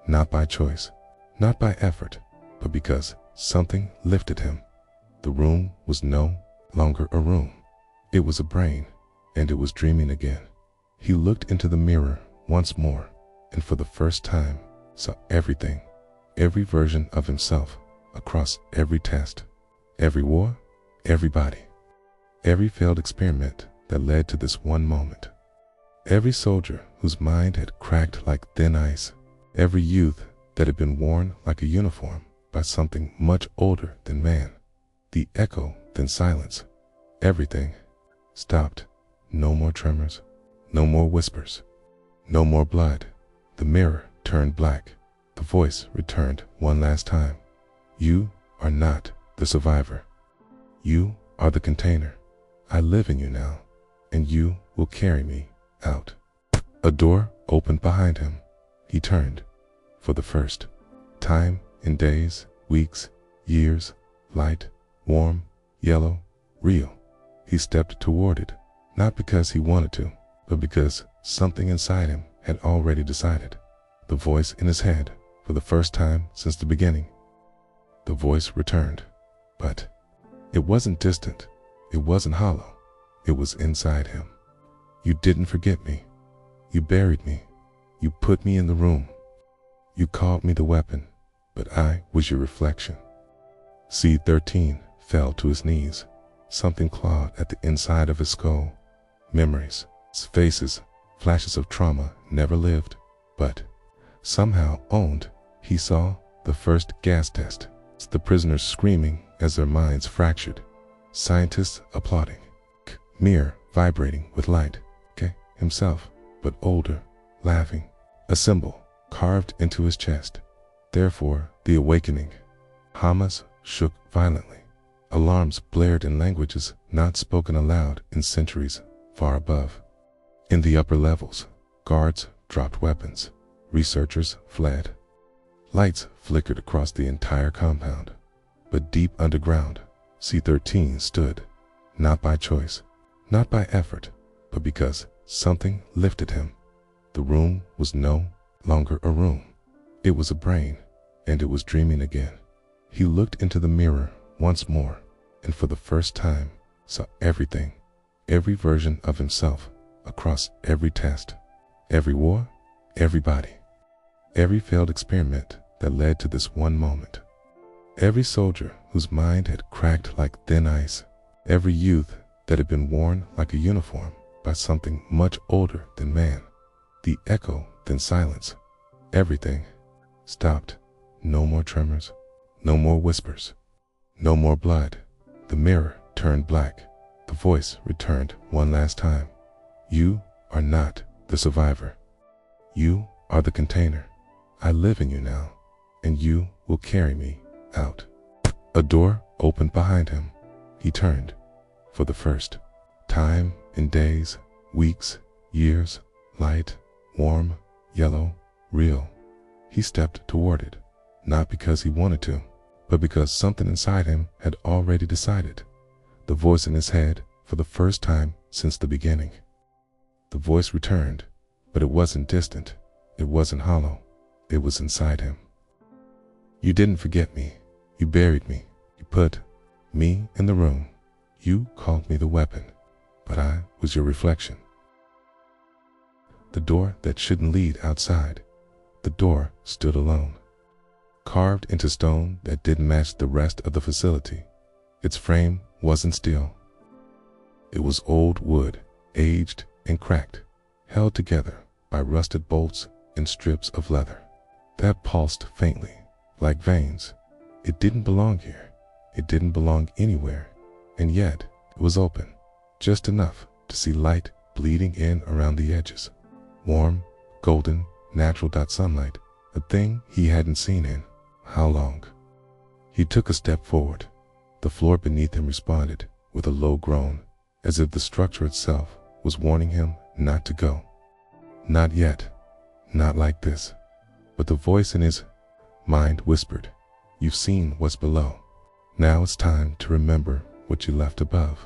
not by choice, not by effort, but because something lifted him. The room was no longer a room. It was a brain, and it was dreaming again. He looked into the mirror once more, and for the first time saw everything, every version of himself across every test, every war, everybody, every failed experiment that led to this one moment. Every soldier whose mind had cracked like thin ice, every youth that had been worn like a uniform by something much older than man. The echo, then silence. Everything stopped. No more tremors, no more whispers, no more blood. The mirror turned black. The voice returned one last time. You are not the survivor. You are the container. I live in you now, and you will carry me out. A door opened behind him. He turned. For the first time in days, weeks, years, light, warm, yellow, real. He stepped toward it, not because he wanted to, but because something inside him had already decided. The voice in his head, for the first time since the beginning. The voice returned, but it wasn't distant, it wasn't hollow, it was inside him. You didn't forget me. You buried me. You put me in the room. You called me the weapon, but I was your reflection. C-13 fell to his knees. Something clawed at the inside of his skull. Memories, faces, flashes of trauma never lived, but somehow owned. He saw the first gas test, the prisoners screaming as their minds fractured, scientists applauding, mirror vibrating with light, himself, but older, laughing, a symbol carved into his chest. Therefore, the awakening. Hamas shook violently. Alarms blared in languages not spoken aloud in centuries far above. In the upper levels, guards dropped weapons. Researchers fled. Lights flickered across the entire compound. But deep underground, C-13 stood, not by choice, not by effort, but because something lifted him. The room was no longer a room. It was a brain, and it was dreaming again. He looked into the mirror once more, and for the first time saw everything, every version of himself across every test, every war, everybody, every failed experiment that led to this one moment. Every soldier whose mind had cracked like thin ice, every youth that had been worn like a uniform by something much older than man. The echo, then silence. Everything stopped. No more tremors, no more whispers, no more blood. The mirror turned black. The voice returned one last time. You are not the survivor. You are the container. I live in you now, and you will carry me out. A door opened behind him. He turned. For the first time in days, weeks, years, light, warm, yellow, real. He stepped toward it, not because he wanted to, but because something inside him had already decided. The voice in his head, for the first time since the beginning. The voice returned, but it wasn't distant, it wasn't hollow, it was inside him. You didn't forget me. You buried me. You put me in the room. You called me the weapon, but I was your reflection. The door that shouldn't lead outside, the door stood alone, carved into stone that didn't match the rest of the facility. Its frame wasn't steel. It was old wood, aged and cracked, held together by rusted bolts and strips of leather that pulsed faintly, like veins. It didn't belong here. It didn't belong anywhere. And yet, it was open, just enough to see light bleeding in around the edges. Warm, golden, natural sunlight, a thing he hadn't seen in how long? He took a step forward. The floor beneath him responded with a low groan, as if the structure itself was warning him not to go. Not yet, not like this. But the voice in his mind whispered, "You've seen what's below. Now it's time to remember what you left above."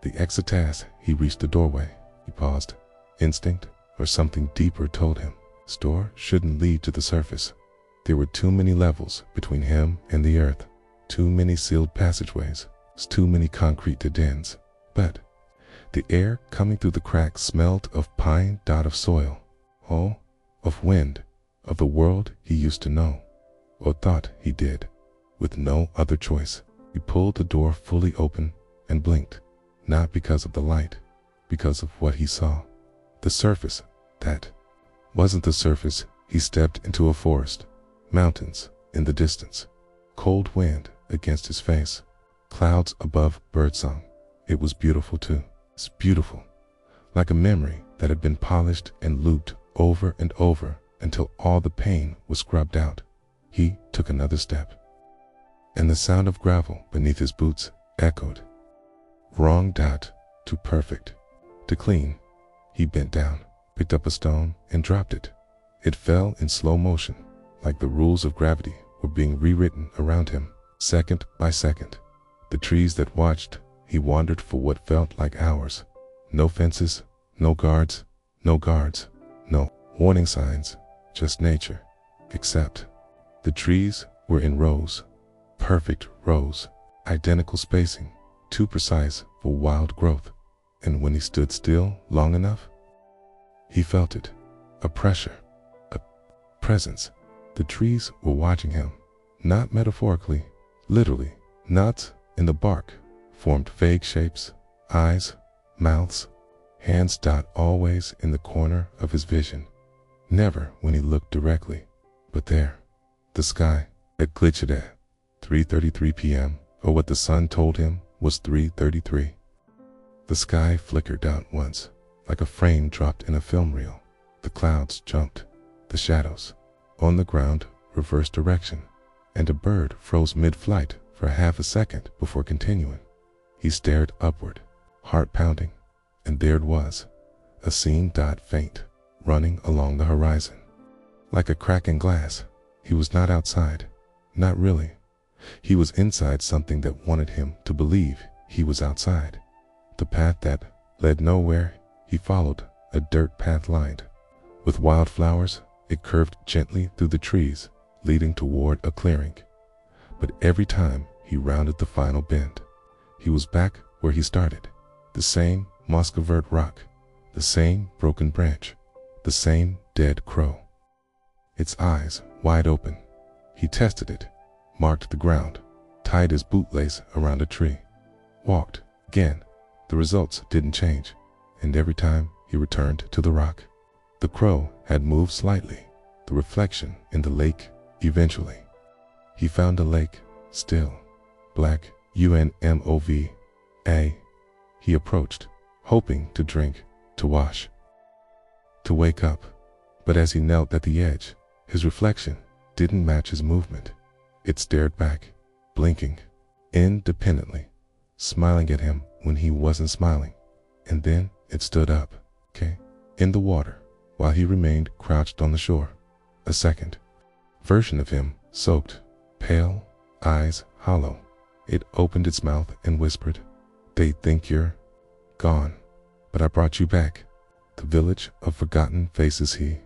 The exit task, he reached the doorway. He paused. Instinct or something deeper told him this door shouldn't lead to the surface. There were too many levels between him and the earth, too many sealed passageways, It's too many concrete dead ends. But the air coming through the cracks smelled of pine, of soil, oh, of wind, of the world he used to know, or thought he did. With no other choice, he pulled the door fully open and blinked, not because of the light, because of what he saw. The surface, that wasn't the surface. He stepped into a forest, mountains in the distance, cold wind against his face, clouds above, birdsong. It was beautiful too. It's beautiful, like a memory that had been polished and looped over and over until all the pain was scrubbed out. He took another step, and the sound of gravel beneath his boots echoed. Wrong, too perfect, too clean. He bent down, picked up a stone, and dropped it. It fell in slow motion, like the rules of gravity were being rewritten around him, second by second. The trees that watched, he wandered for what felt like hours. No fences, no guards, no warning signs, just nature. Except the trees were in rows, perfect rows, identical spacing, too precise for wild growth. And when he stood still long enough, he felt it, a pressure, a presence. The trees were watching him, not metaphorically, literally. Knots in the bark formed vague shapes, eyes, mouths, hands, always in the corner of his vision. Never when he looked directly, but there. The sky had glitched at 3:33 p.m., or what the sun told him was 3:33. The sky flickered out once, like a frame dropped in a film reel. The clouds jumped, the shadows on the ground reversed direction, and a bird froze mid-flight for half a second before continuing. He stared upward, heart pounding, and there it was, a scene faint, running along the horizon. Like a crack in glass, he was not outside, not really. He was inside something that wanted him to believe he was outside. The path that led nowhere, he followed, a dirt path lined with wildflowers. It curved gently through the trees, leading toward a clearing. But every time he rounded the final bend, he was back where he started. The same moss-covered rock, the same broken branch, the same dead crow. Its eyes wide open. He tested it, marked the ground, tied his bootlace around a tree, walked again. The results didn't change, and every time he returned to the rock, the crow had moved slightly, the reflection in the lake. Eventually, he found a lake, still, black, UNMOVA. He approached, hoping to drink, to wash, to wake up. But as he knelt at the edge, his reflection didn't match his movement. It stared back, blinking, independently, smiling at him when he wasn't smiling. And then it stood up, in the water, while he remained crouched on the shore. A second version of him, soaked, pale, eyes hollow. It opened its mouth and whispered, "They think you're gone, but I brought you back." The village of forgotten faces. He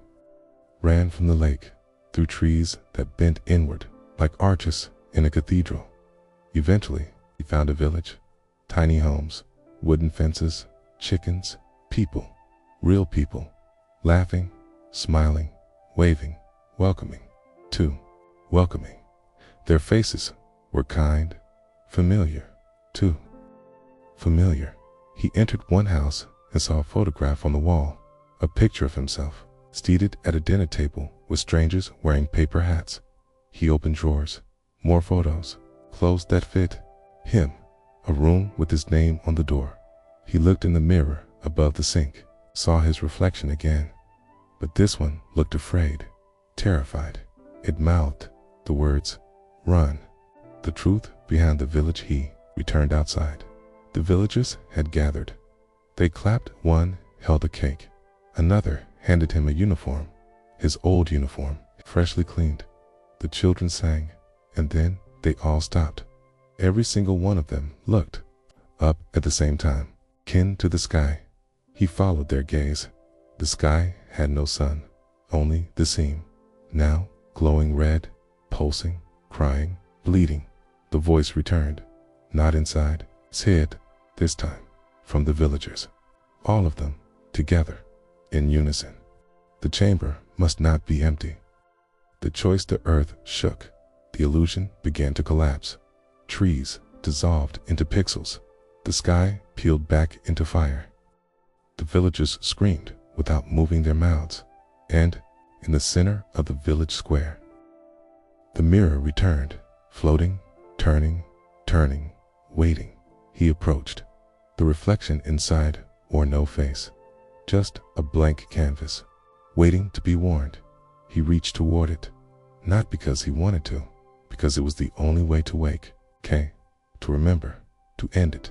ran from the lake, through trees that bent inward like arches in a cathedral. Eventually, he found a village, tiny homes, wooden fences, chickens, people, real people, laughing, smiling, waving, welcoming, too, welcoming. Their faces were kind, familiar, too, familiar. He entered one house and saw a photograph on the wall, a picture of himself, seated at a dinner table with strangers wearing paper hats. He opened drawers, more photos, clothes that fit him, a room with his name on the door. He looked in the mirror above the sink, saw his reflection again, but this one looked afraid, terrified. It mouthed the words, "Run." The truth behind the village. He returned outside. The villagers had gathered. They clapped. One held a cake. Another handed him a uniform, his old uniform, freshly cleaned. The children sang, and then they all stopped. Every single one of them looked up at the same time, kin to the sky. He followed their gaze. The sky had no sun, only the seam, now glowing red, pulsing, crying, bleeding. The voice returned. not inside his head this time, from the villagers. All of them, together, in unison. The chamber must not be empty. The choice to earth shook. The illusion began to collapse. Trees dissolved into pixels. The sky peeled back into fire. The villagers screamed without moving their mouths. And, in the center of the village square, the mirror returned, floating, turning, waiting. He approached. The reflection inside wore no face, just a blank canvas, waiting to be warned. He reached toward it, not because he wanted to, because it was the only way to wake, to remember, to end it.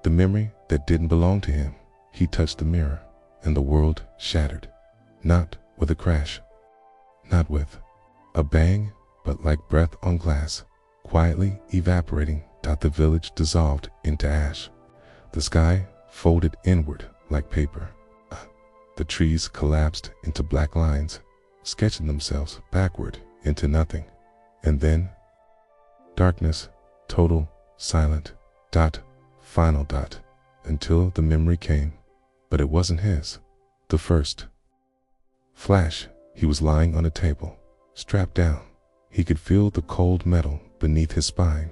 The memory that didn't belong to him. He touched the mirror, and the world shattered. Not with a crash, not with a bang, but like breath on glass, quietly evaporating. The village dissolved into ash. The sky folded inward like paper. The trees collapsed into black lines, sketching themselves backward into nothing. And then, darkness, total, silent, final, until the memory came. But it wasn't his. The first flash, he was lying on a table, strapped down. He could feel the cold metal beneath his spine,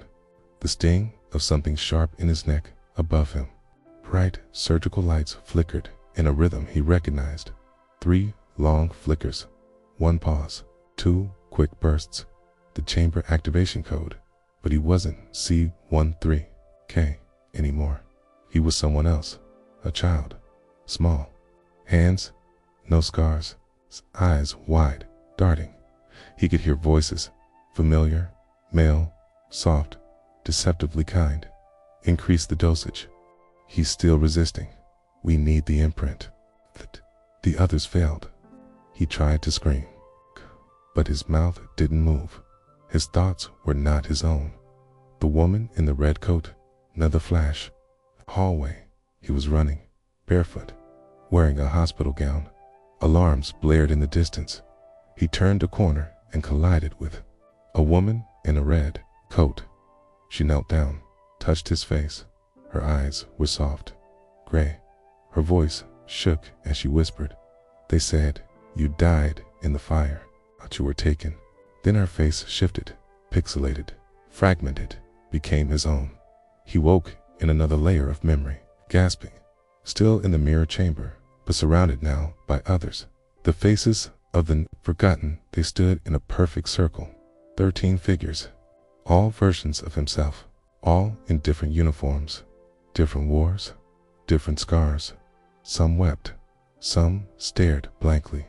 the sting of something sharp in his neck above him. Bright surgical lights flickered in a rhythm he recognized. 3 long flickers, 1 pause, 2 quick bursts. The chamber activation code. But he wasn't C13K anymore. He was someone else, a child, small, hands, no scars, eyes wide, darting. He could hear voices, familiar, male, soft, deceptively kind. Increase the dosage. He's still resisting. We need the imprint. The others failed. He tried to scream, but his mouth didn't move. His thoughts were not his own. The woman in the red coat, another flash. Hallway. He was running, barefoot, wearing a hospital gown. Alarms blared in the distance. He turned a corner and collided with a woman in a red coat. She knelt down, touched his face. Her eyes were soft, gray. Her voice shook as she whispered, "They said you died in the fire. Thought you were taken." Then her face shifted, pixelated, fragmented, became his own. He woke in another layer of memory, gasping, still in the mirror chamber, but surrounded now by others. The faces of the forgotten. They stood in a perfect circle, 13 figures, all versions of himself, all in different uniforms, different wars, different scars. Some wept, some stared blankly.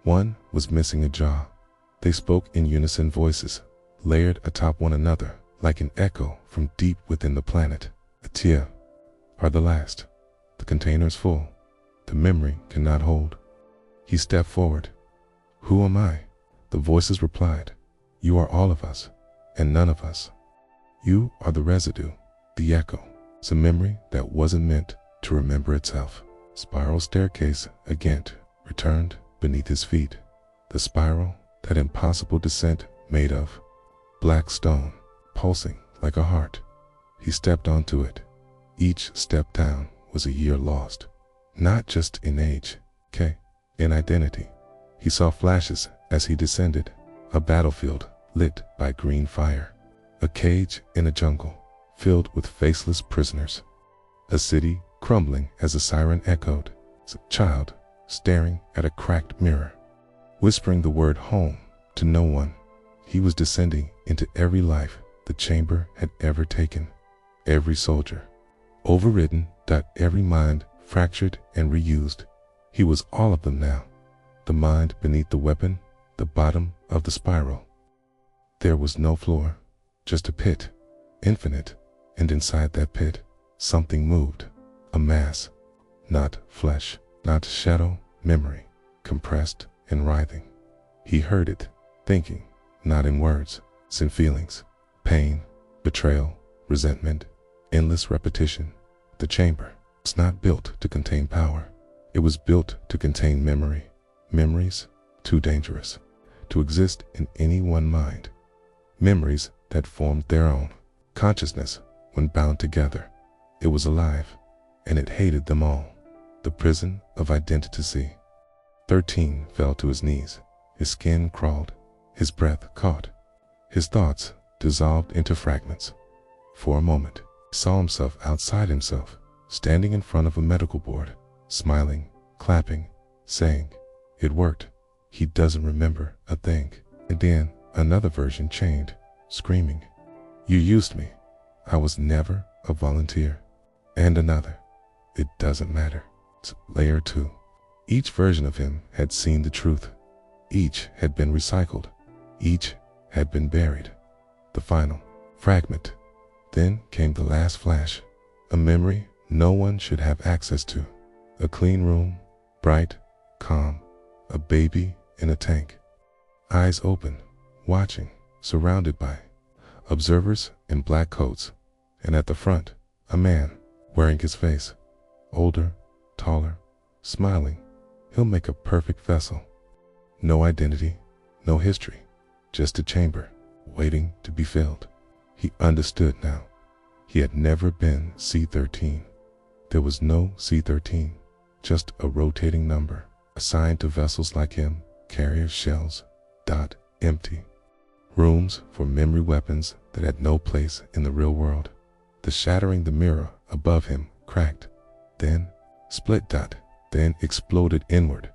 One was missing a jaw. They spoke in unison, voices layered atop one another like an echo from deep within the planet. "Atia are the last. The container's full. The memory cannot hold." He stepped forward. "Who am I?" The voices replied, "You are all of us, and none of us. You are the residue, the echo. It's a memory that wasn't meant to remember itself." Spiral staircase again returned beneath his feet. The spiral, that impossible descent made of black stone, pulsing like a heart. He stepped onto it. Each step down was a year lost, not just in age, in identity. He saw flashes as he descended, a battlefield lit by green fire, a cage in a jungle filled with faceless prisoners, a city crumbling as a siren echoed, a child staring at a cracked mirror, whispering the word home to no one. He was descending into every life the chamber had ever taken, every soldier, overridden, every mind fractured and reused. He was all of them now, the mind beneath the weapon, the bottom of the spiral. There was no floor, just a pit, infinite, and inside that pit, something moved, a mass, not flesh, not shadow, memory, compressed and writhing. He heard it, thinking, not in words, it's in feelings, pain, betrayal, resentment, endless repetition. The chamber was not built to contain power. It was built to contain memory, memories too dangerous to exist in any one mind, memories that formed their own consciousness when bound together. It was alive, and it hated them all. The prison of identity. 13 fell to his knees. His skin crawled. His breath caught. His thoughts dissolved into fragments. For a moment, he saw himself outside himself, standing in front of a medical board, smiling, clapping, saying, "It worked. He doesn't remember a thing." And then another version chained, screaming, "You used me. I was never a volunteer." And another, "It doesn't matter." Layer 2. Each version of him had seen the truth. Each had been recycled. Each had been buried. The final fragment. Then came the last flash, a memory no one should have access to. A clean room, bright, calm, a baby in a tank. Eyes open, watching, surrounded by observers in black coats, and at the front, a man wearing his face, older, taller, smiling. He'll make a perfect vessel. No identity, no history, just a chamber waiting to be filled. He understood now. He had never been C13. There was no C13, just a rotating number assigned to vessels like him, carrier shells, empty. Rooms for memory weapons that had no place in the real world. The shattering the mirror above him cracked, then split, then exploded inward.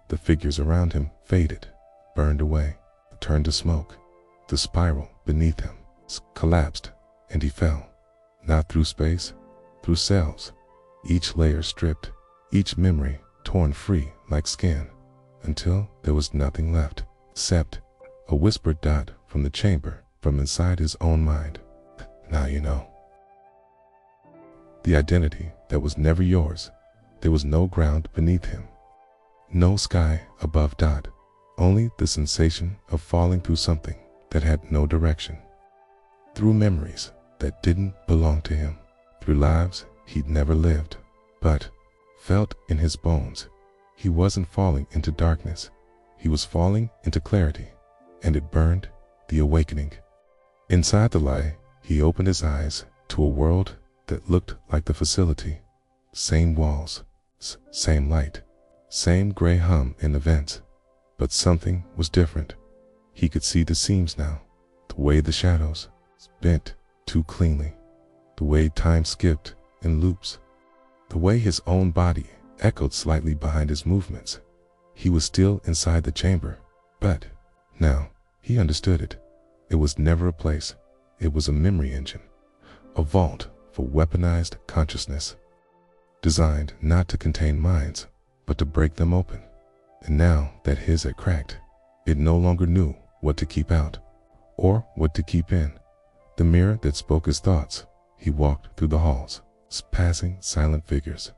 The figures around him faded, burned away, turned to smoke. The spiral beneath him collapsed, and he fell, not through space, through cells, each layer stripped, each memory torn free like skin, until there was nothing left, except a whispered from the chamber, from inside his own mind. Now you know. The identity that was never yours. There was no ground beneath him, no sky above, only the sensation of falling through something that had no direction, through memories that didn't belong to him, through lives he'd never lived, but felt in his bones. He wasn't falling into darkness, he was falling into clarity, and it burned the awakening. Inside the lie, he opened his eyes to a world that looked like the facility. Same walls, same light, same gray hum in the vents, but something was different. He could see the seams now, the way the shadows bent too cleanly, the way time skipped in loops, the way his own body echoed slightly behind his movements. He was still inside the chamber, but now he understood it. It was never a place, it was a memory engine, a vault for weaponized consciousness, designed not to contain minds, but to break them open. And now that his had cracked, it no longer knew what to keep out, or what to keep in. The mirror that spoke his thoughts. He walked through the halls, passing silent figures.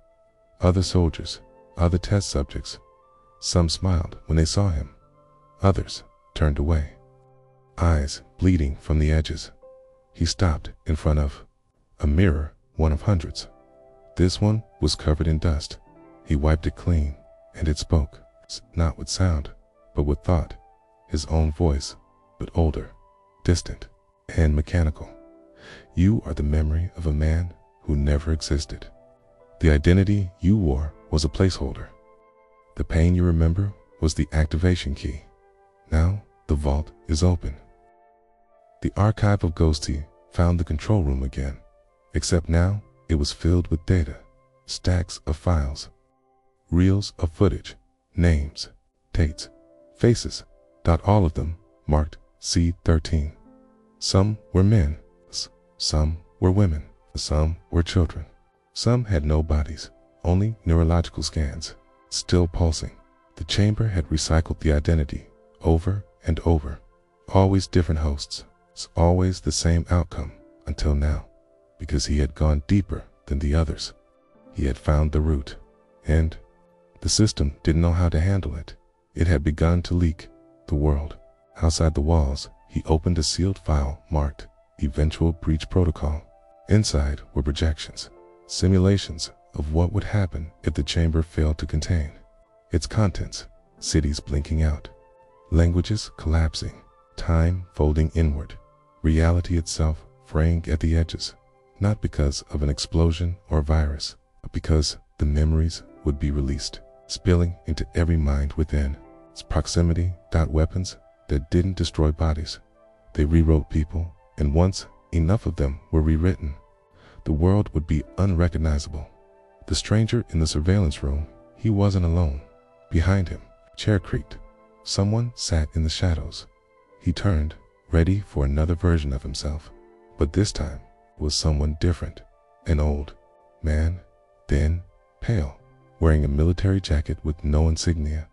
Other soldiers, other test subjects. Some smiled when they saw him. Others turned away, eyes bleeding from the edges. He stopped in front of a mirror, one of hundreds. This one was covered in dust. He wiped it clean, and it spoke, not with sound, but with thought. His own voice, but older, distant, and mechanical. You are the memory of a man who never existed. The identity you wore was a placeholder. The pain you remember was the activation key. Now the vault is open. The archive of Ghosty found the control room again, except now it was filled with data, stacks of files, reels of footage, names, dates, faces, all of them marked C13. Some were men, some were women, some were children. Some had no bodies, only neurological scans, still pulsing. The chamber had recycled the identity over and over, always different hosts, always the same outcome, until now, because he had gone deeper than the others. He had found the root, and the system didn't know how to handle it. It had begun to leak the world. Outside the walls, he opened a sealed file marked Eventual Breach Protocol. Inside were projections, simulations of what would happen if the chamber failed to contain. Its contents, cities blinking out, languages collapsing, time folding inward, reality itself fraying at the edges. not because of an explosion or virus, but because the memories would be released, spilling into every mind within. Its proximity. Weapons that didn't destroy bodies. They rewrote people, and once enough of them were rewritten, the world would be unrecognizable. The stranger in the surveillance room, he wasn't alone. Behind him, chair creaked. Someone sat in the shadows. He turned, ready for another version of himself. But this time was someone different. An old man, thin, pale, wearing a military jacket with no insignia.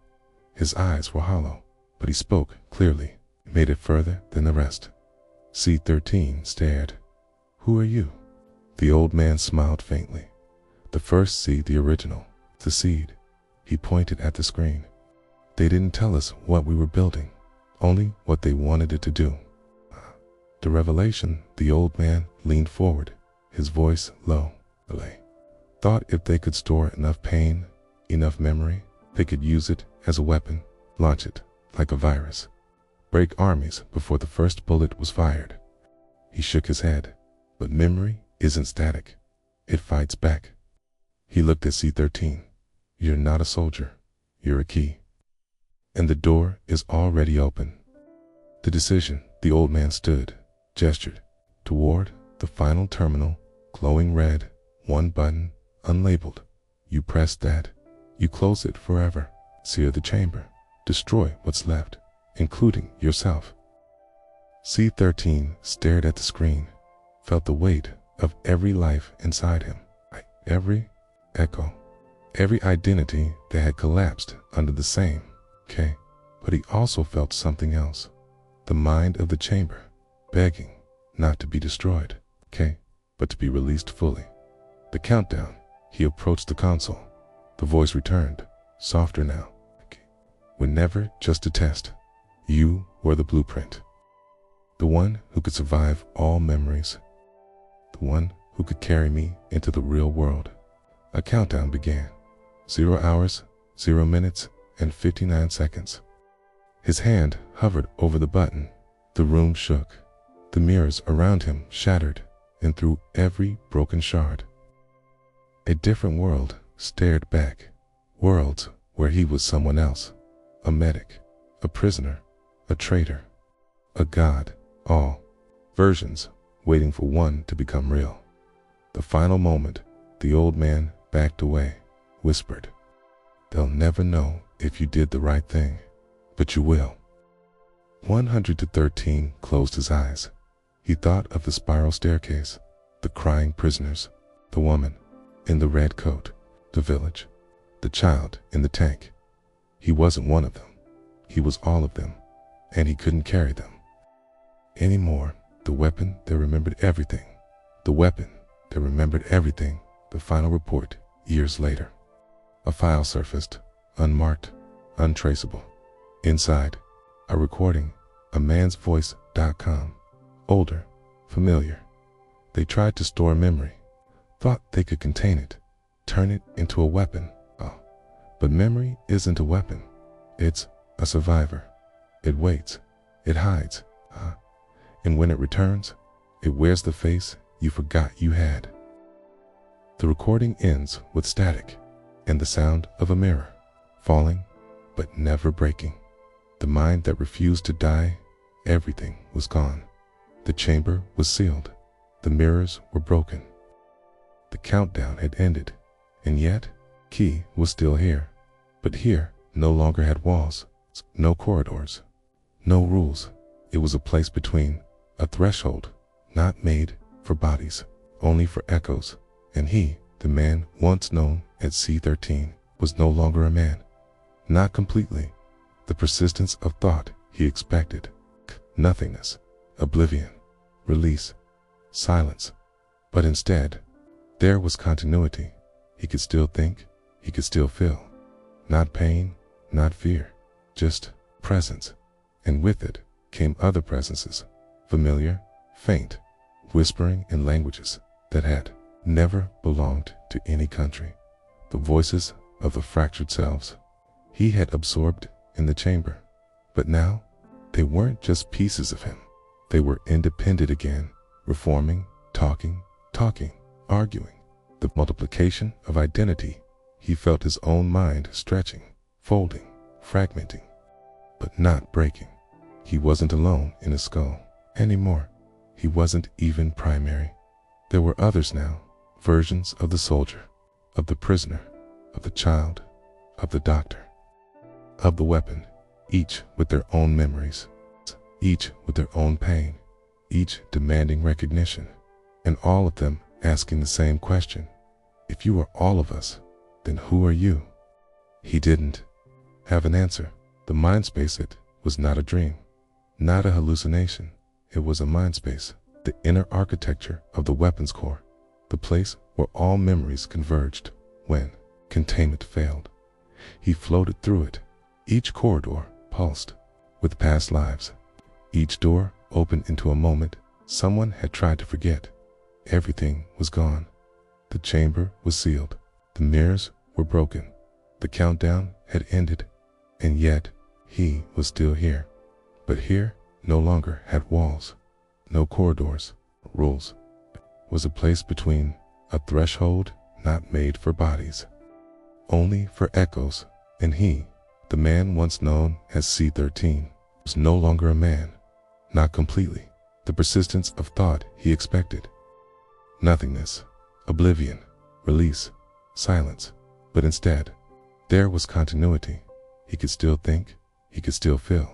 His eyes were hollow, but he spoke clearly. He made it further than the rest. C-13 stared. "Who are you?" The old man smiled faintly. "The first seed, the original, the seed." He pointed at the screen. "They didn't tell us what we were building, only what they wanted it to do." The revelation. The old man leaned forward, his voice low. Thought if they could store enough pain, enough memory, they could use it as a weapon, launch it like a virus, break armies before the first bullet was fired. He shook his head. "But memory isn't static. It fights back." He looked at C-13. "You're not a soldier. You're a key. And the door is already open." The decision. The old man stood, gestured toward the final terminal, glowing red, one button, unlabeled. "You press that, you close it forever. Sear the chamber. Destroy what's left, including yourself." C-13 stared at the screen, felt the weight of every life inside him, every echo, every identity that had collapsed under the same K. But he also felt something else, the mind of the chamber, begging not to be destroyed, K, but to be released fully. The countdown. He approached the console. The voice returned, softer now. "We're never just a test. You were the blueprint. The one who could survive all memories. The one who could carry me into the real world." A countdown began. 0 hours, 0 minutes, and 59 seconds. His hand hovered over the button. The room shook. The mirrors around him shattered, and through every broken shard, a different world stared back. Worlds where he was someone else. A medic, a prisoner, a traitor, a god. All versions waiting for one to become real. The final moment. The old man backed away, whispered, "They'll never know if you did the right thing, but you will." 113 closed his eyes. He thought of the spiral staircase, the crying prisoners, the woman in the red coat, the village, the child in the tank. He wasn't one of them. He was all of them, and he couldn't carry them anymore. The weapon that remembered everything. The weapon that remembered everything. The final report, years later. A file surfaced, unmarked, untraceable. Inside, a recording, a man's voice.com. Older, familiar. They tried to store memory, thought they could contain it, turn it into a weapon. But memory isn't a weapon. It's a survivor. It waits, it hides, and when it returns, it wears the face you forgot you had. The recording ends with static and the sound of a mirror, falling but never breaking. The mind that refused to die. Everything was gone. The chamber was sealed. The mirrors were broken. The countdown had ended, and yet Key was still here. But here no longer had walls, no corridors, no rules. It was a place between, a threshold, not made for bodies, only for echoes. And he, the man once known as C-13, was no longer a man. Not completely. The persistence of thought he expected. Nothingness, oblivion, release, silence. But instead, there was continuity. He could still think, he could still feel. Not pain, not fear, just presence. And with it came other presences, familiar, faint, whispering in languages that had never belonged to any country. The voices of the fractured selves he had absorbed in the chamber. But now, they weren't just pieces of him. They were independent again, reforming, talking, talking, arguing. The multiplication of identity. He felt his own mind stretching, folding, fragmenting, but not breaking. He wasn't alone in his skull anymore. He wasn't even primary. There were others now, versions of the soldier, of the prisoner, of the child, of the doctor, of the weapon, each with their own memories, each with their own pain, each demanding recognition, and all of them asking the same question. If you are all of us, then who are you? He didn't have an answer. The mind space, it was not a dream, not a hallucination. It was a mind space, the inner architecture of the weapons core, the place where all memories converged when containment failed. He floated through it. Each corridor pulsed with past lives. Each door opened into a moment someone had tried to forget. Everything was gone. The chamber was sealed. The mirrors were broken. The countdown had ended. And yet, he was still here. But here no longer had walls, no corridors, rules. It was a place between, a threshold not made for bodies, only for echoes. And he, the man once known as C-13, was no longer a man, not completely. The persistence of thought he expected. Nothingness, oblivion, release, silence. But instead, there was continuity. He could still think, he could still feel.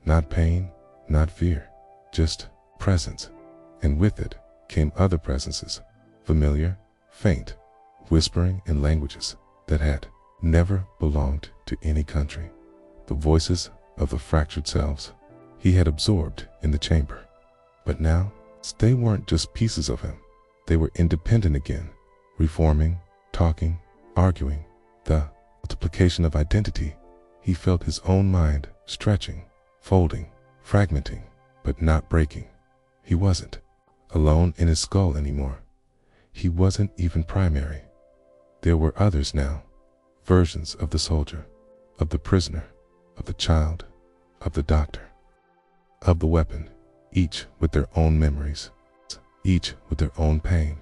Not pain, not fear, just presence. And with it came other presences, familiar, faint, whispering in languages that had never belonged to any country. The voices of the fractured selves he had absorbed in the chamber. But now, they weren't just pieces of him. They were independent again, reforming, talking, arguing. The multiplication of identity. He felt his own mind stretching, folding, fragmenting, but not breaking. He wasn't alone in his skull anymore. He wasn't even primary. There were others now, versions of the soldier, of the prisoner, of the child, of the doctor, of the weapon, each with their own memories, each with their own pain,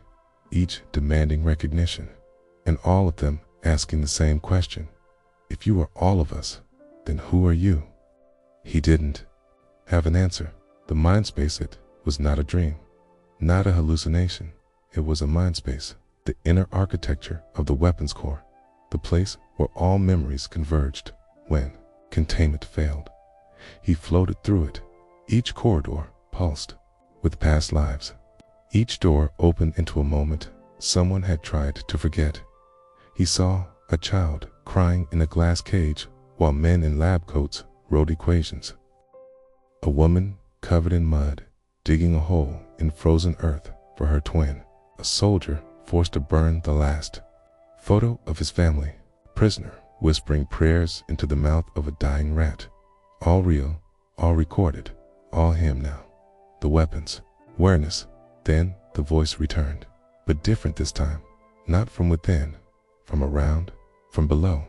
each demanding recognition, and all of them asking the same question. If you are all of us, then who are you? He didn't have an answer. The mind space, it was not a dream, not a hallucination. It was a mind space, the inner architecture of the weapons core, the place where all memories converged when containment failed. He floated through it. Each corridor pulsed with past lives. Each door opened into a moment someone had tried to forget. He saw a child crying in a glass cage while men in lab coats wrote equations. A woman covered in mud digging a hole in frozen earth for her twin. A soldier forced to burn the last photo of his family. A prisoner whispering prayers into the mouth of a dying rat. All real, all recorded, all him now. The weapons, awareness. Then the voice returned, but different this time. Not from within, from around, from below,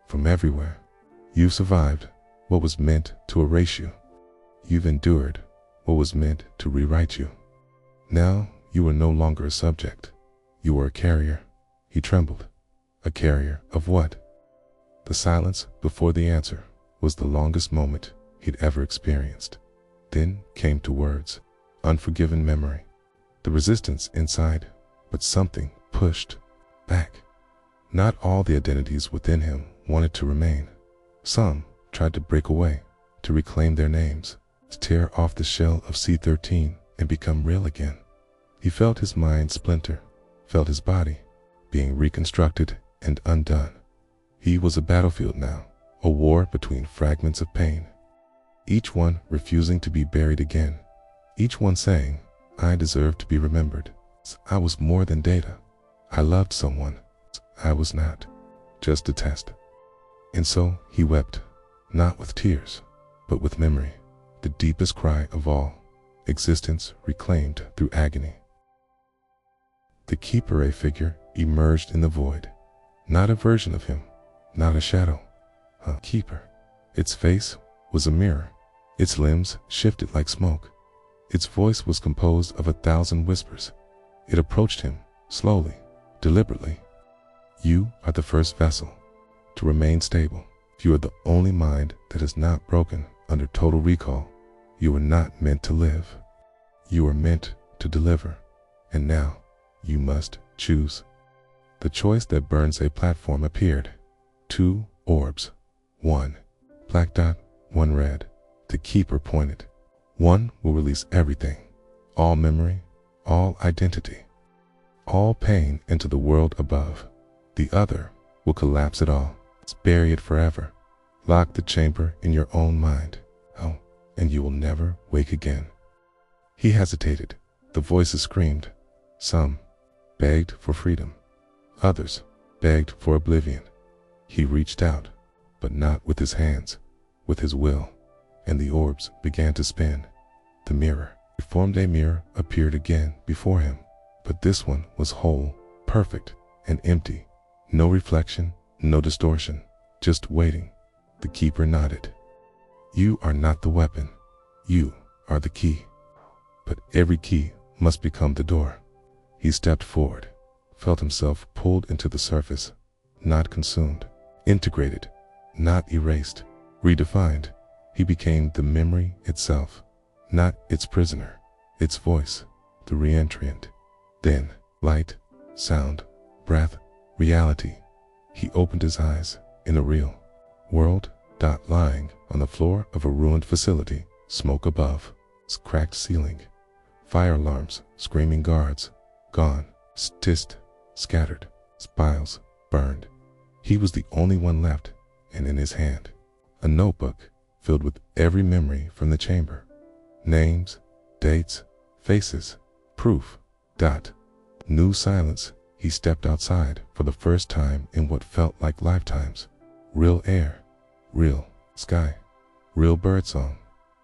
from everywhere. You've survived what was meant to erase you. You've endured what was meant to rewrite you. Now you are no longer a subject. You are a carrier. He trembled. A carrier of what? The silence before the answer was the longest moment he'd ever experienced. Then came to words, unforgiven memory, the resistance inside, but something pushed back. Not all the identities within him wanted to remain. Some tried to break away, to reclaim their names, to tear off the shell of C-13 and become real again. He felt his mind splinter, felt his body being reconstructed and undone. He was a battlefield now, a war between fragments of pain, each one refusing to be buried again, each one saying, I deserve to be remembered. I was more than data. I loved someone. I was not just a test. And so he wept, not with tears, but with memory, the deepest cry of all, existence reclaimed through agony. The keeper, a figure, emerged in the void, not a version of him, not a shadow, a keeper. Its face was a mirror, its limbs shifted like smoke, its voice was composed of 1,000 whispers, It approached him, slowly, deliberately. You are the first vessel to remain stable. You are the only mind that is not broken under total recall. You are not meant to live. You are meant to deliver. And now, you must choose. The choice that burns a platform appeared. 2 orbs. 1 black dot, 1 red. The keeper pointed. One will release everything. All memory, all identity, all pain into the world above. The other will collapse it all. Bury it forever. Lock the chamber in your own mind. Oh, and you will never wake again. He hesitated. The voices screamed. Some begged for freedom. Others begged for oblivion. He reached out, but not with his hands, with his will, and the orbs began to spin. The mirror, formed a mirror, appeared again before him, but this one was whole, perfect, and empty. No reflection, no distortion, just waiting. The keeper nodded. You are not the weapon. You are the key. But every key must become the door. He stepped forward, felt himself pulled into the surface, not consumed, integrated, not erased, redefined. He became the memory itself, not its prisoner, its voice, the reentrant. Then, light, sound, breath, reality. He opened his eyes in a real world. Lying on the floor of a ruined facility, smoke above, cracked ceiling, fire alarms, screaming guards, gone, stissed, scattered, spiles, burned. He was the only one left, and in his hand, a notebook filled with every memory from the chamber. Names, dates, faces, proof. New silence. He stepped outside for the first time in what felt like lifetimes. Real air, real sky, real birdsong.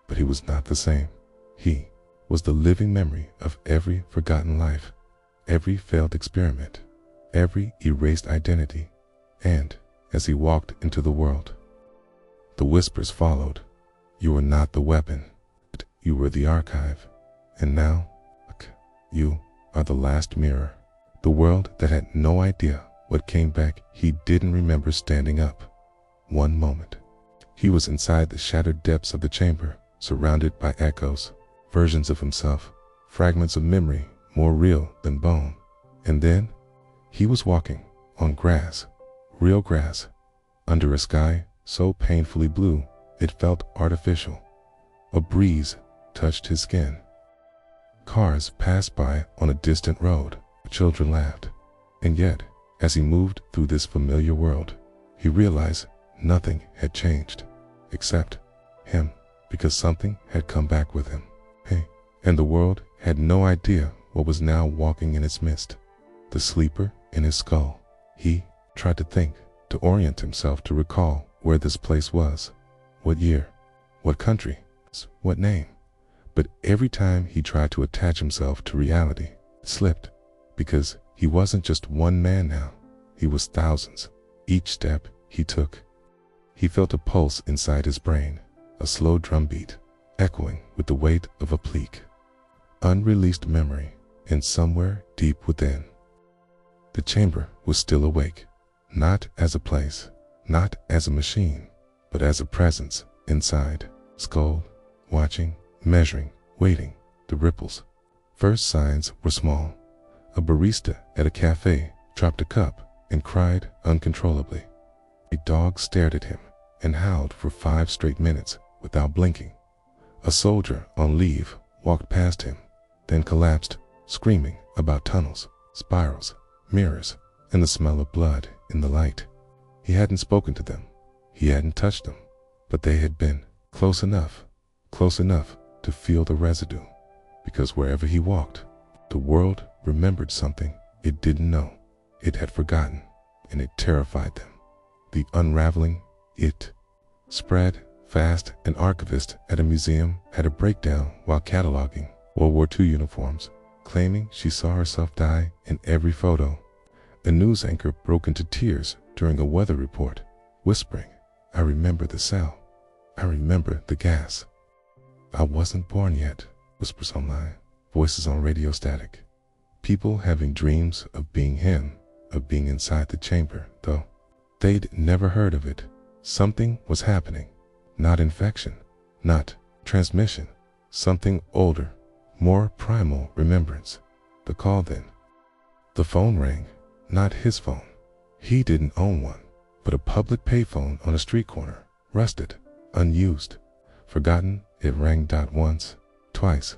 But he was not the same. He was the living memory of every forgotten life, every failed experiment, every erased identity. And as he walked into the world, the whispers followed. You were not the weapon. You were the archive. And now, you are the last mirror. The world that had no idea what came back. He didn't remember standing up. One moment. He was inside the shattered depths of the chamber, surrounded by echoes, versions of himself, fragments of memory more real than bone. And then, he was walking on grass, real grass, under a sky so painfully blue it felt artificial. A breeze touched his skin. Cars passed by on a distant road. Children laughed. And yet, as he moved through this familiar world, he realized nothing had changed, except him, because something had come back with him. And the world had no idea what was now walking in its midst. The sleeper in his skull. He tried to think, to orient himself, to recall where this place was, what year, what country, what name. But every time he tried to attach himself to reality, it slipped, because he wasn't just one man now. He was thousands. Each step he took, he felt a pulse inside his brain, a slow drumbeat, echoing with the weight of a pleak. Unreleased memory, and somewhere deep within, the chamber was still awake, not as a place, not as a machine, but as a presence inside. Skull, watching, measuring, waiting, the ripples. First signs were small. A barista at a cafe dropped a cup and cried uncontrollably. A dog stared at him and howled for 5 straight minutes without blinking. A soldier on leave walked past him, then collapsed, screaming about tunnels, spirals, mirrors, and the smell of blood in the light. He hadn't spoken to them. He hadn't touched them, but they had been close enough to feel the residue, because wherever he walked, the world remembered something it didn't know. It had forgotten, and it terrified them. The unraveling, it spread fast. An archivist at a museum had a breakdown while cataloging World War II uniforms, claiming she saw herself die in every photo. A news anchor broke into tears during a weather report, whispering, "I remember the cell. I remember the gas." I wasn't born yet, whispers online, voices on radio static. People having dreams of being him, of being inside the chamber, though they'd never heard of it. Something was happening. Not infection, not transmission. Something older, more primal remembrance. The call then. The phone rang. Not his phone. He didn't own one, but a public payphone on a street corner. Rusted, unused, forgotten. It rang once, twice,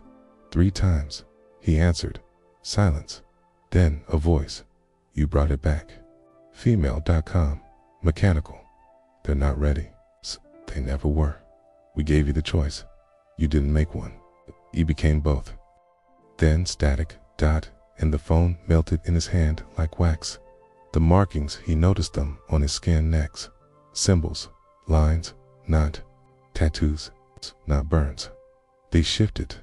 3 times. He answered. Silence. Then a voice. You brought it back. Female.com. Mechanical. They're not ready. They never were. We gave you the choice. You didn't make one. You became both. Then static, and the phone melted in his hand like wax. The markings, he noticed them on his skin necks. Symbols, lines, not tattoos, not burns. They shifted,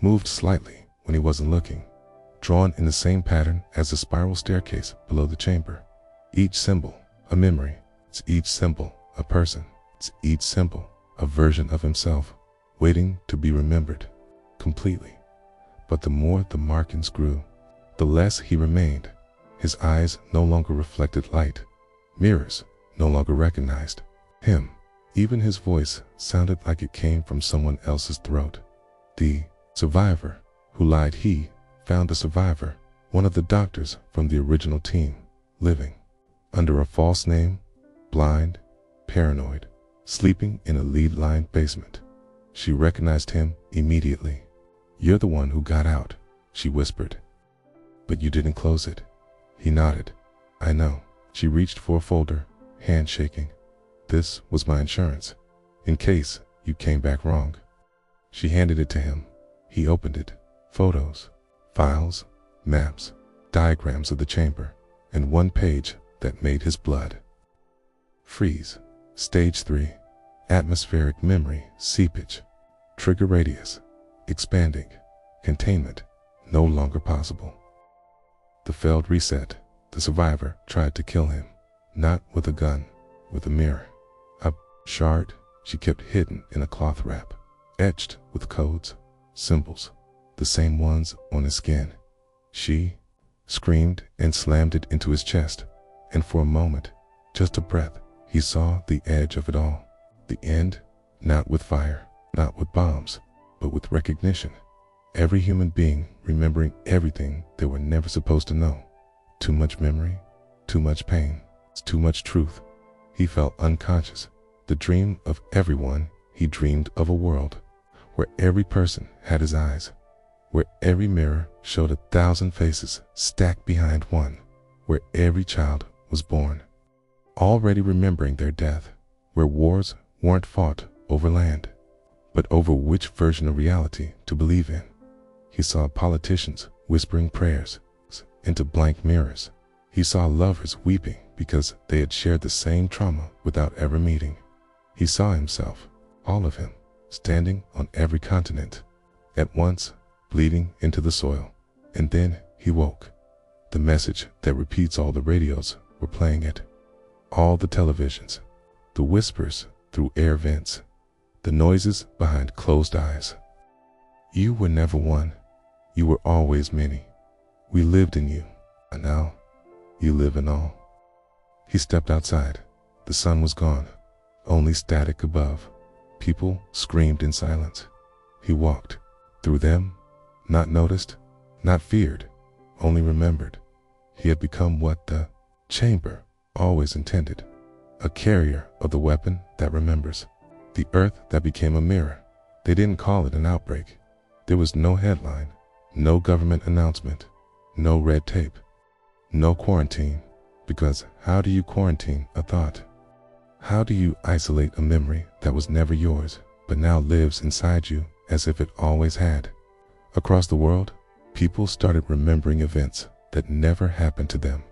moved slightly when he wasn't looking, drawn in the same pattern as the spiral staircase below the chamber. Each symbol, a memory. It's each symbol, a person. It's each symbol, a version of himself, waiting to be remembered completely. But the more the markings grew, the less he remained. His eyes no longer reflected light. Mirrors no longer recognized him. Even his voice sounded like it came from someone else's throat. The survivor who lied. He found a survivor, one of the doctors from the original team, living under a false name, blind, paranoid, sleeping in a lead-lined basement. She recognized him immediately. You're the one who got out, she whispered. But you didn't close it. He nodded. I know. She reached for a folder, hand shaking. This was my insurance, in case you came back wrong. She handed it to him. He opened it. Photos, files, maps, diagrams of the chamber, and one page that made his blood freeze. Stage 3. Atmospheric memory seepage. Trigger radius expanding. Containment no longer possible. The failed reset. The survivor tried to kill him, not with a gun, with a mirror. A shard she kept hidden in a cloth wrap, etched with codes, symbols, the same ones on his skin. She screamed and slammed it into his chest, and for a moment, just a breath, he saw the edge of it all. The end, not with fire, not with bombs, but with recognition. Every human being remembering everything they were never supposed to know. Too much memory, too much pain, too much truth. He felt unconscious. The dream of everyone, he dreamed of a world where every person had his eyes, where every mirror showed 1,000 faces stacked behind one, where every child was born already remembering their death, where wars weren't fought over land, but over which version of reality to believe in. He saw politicians whispering prayers into blank mirrors. He saw lovers weeping because they had shared the same trauma without ever meeting. He saw himself, all of him, standing on every continent, at once bleeding into the soil. And then he woke. The message that repeats all the radios were playing it. All the televisions, the whispers through air vents, the noises behind closed eyes. You were never one. You were always many. We lived in you, and now you live in all. He stepped outside. The sun was gone, only static above. People screamed in silence. He walked through them, not noticed, not feared, only remembered. He had become what the chamber always intended, a carrier of the weapon that remembers. The earth that became a mirror. They didn't call it an outbreak. There was no headline, no government announcement, no red tape, no quarantine, because how do you quarantine a thought? How do you isolate a memory that was never yours, but now lives inside you as if it always had? Across the world, people started remembering events that never happened to them.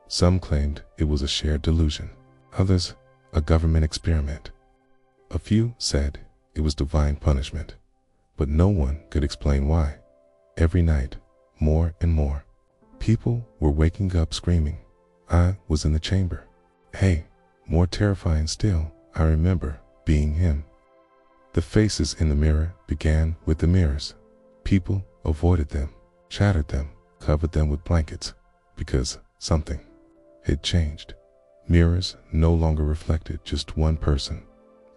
Some claimed it was a shared delusion, others a government experiment. A few said it was divine punishment, but no one could explain why. Every night, more and more, people were waking up screaming, I was in the chamber. Hey, more terrifying still, I remember being him. The faces in the mirror began with the mirrors. People avoided them, shattered them, covered them with blankets, because something had changed. Mirrors no longer reflected just one person.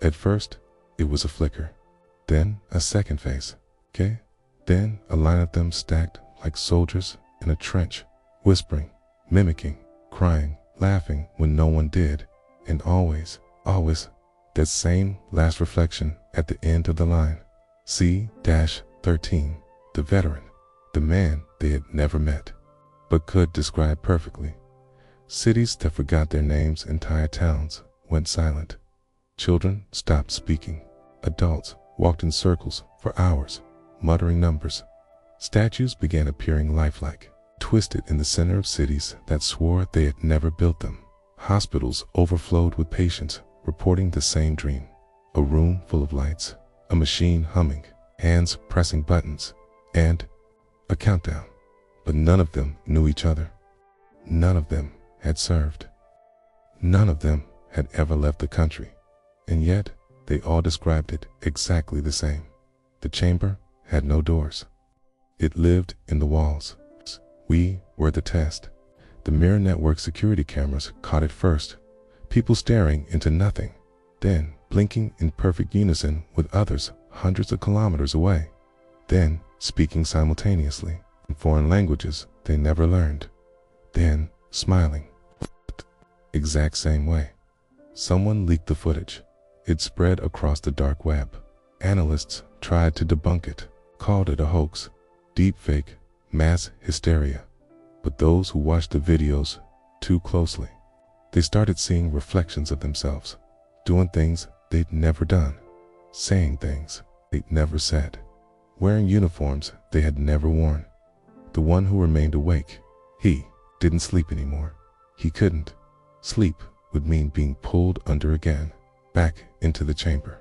At first, it was a flicker, then a second face, okay? Then a line of them stacked like soldiers in a trench, whispering, mimicking, crying, laughing when no one did, and always that same last reflection at the end of the line. C-13, the veteran, the man they had never met, but could describe perfectly. Cities that forgot their names, entire towns went silent. Children stopped speaking. Adults walked in circles for hours, muttering numbers. Statues began appearing lifelike, twisted in the center of cities that swore they had never built them. Hospitals overflowed with patients reporting the same dream. A room full of lights, a machine humming, hands pressing buttons, and a countdown. But none of them knew each other. None of them had served. None of them had ever left the country. And yet, they all described it exactly the same. The chamber had no doors. It lived in the walls. We were the test. The mirror network security cameras caught it first. People staring into nothing, then blinking in perfect unison with others hundreds of kilometers away, then speaking simultaneously in foreign languages they never learned, then smiling. Exact same way. Someone leaked the footage. It spread across the dark web. Analysts tried to debunk it, called it a hoax, deepfake, mass hysteria. But those who watched the videos too closely, they started seeing reflections of themselves, doing things they'd never done, saying things they'd never said, wearing uniforms they had never worn. The one who remained awake, he didn't sleep anymore. He couldn't. Sleep would mean being pulled under again, back into the chamber,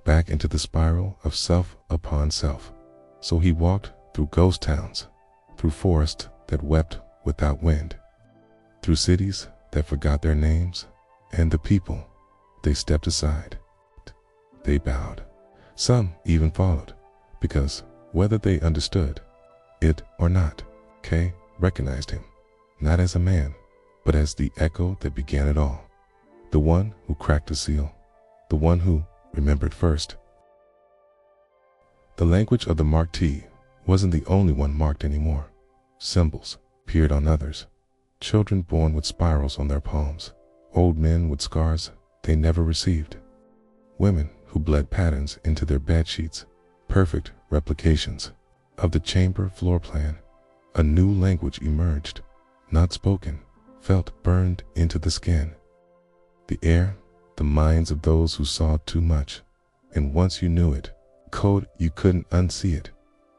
back into the spiral of self upon self. So he walked through ghost towns, through forests that wept without wind, through cities that forgot their names, and the people, they stepped aside. They bowed. Some even followed, because whether they understood it or not, Kay recognized him, not as a man, but as the echo that began it all. The one who cracked the seal, the one who remembered first. The language of the marked T wasn't the only one marked anymore. Symbols appeared on others. Children born with spirals on their palms, old men with scars they never received, women who bled patterns into their bed sheets, perfect replications of the chamber floor plan. A new language emerged, not spoken, felt burned into the skin. The air, the minds of those who saw too much, and once you knew it, code you couldn't unsee it.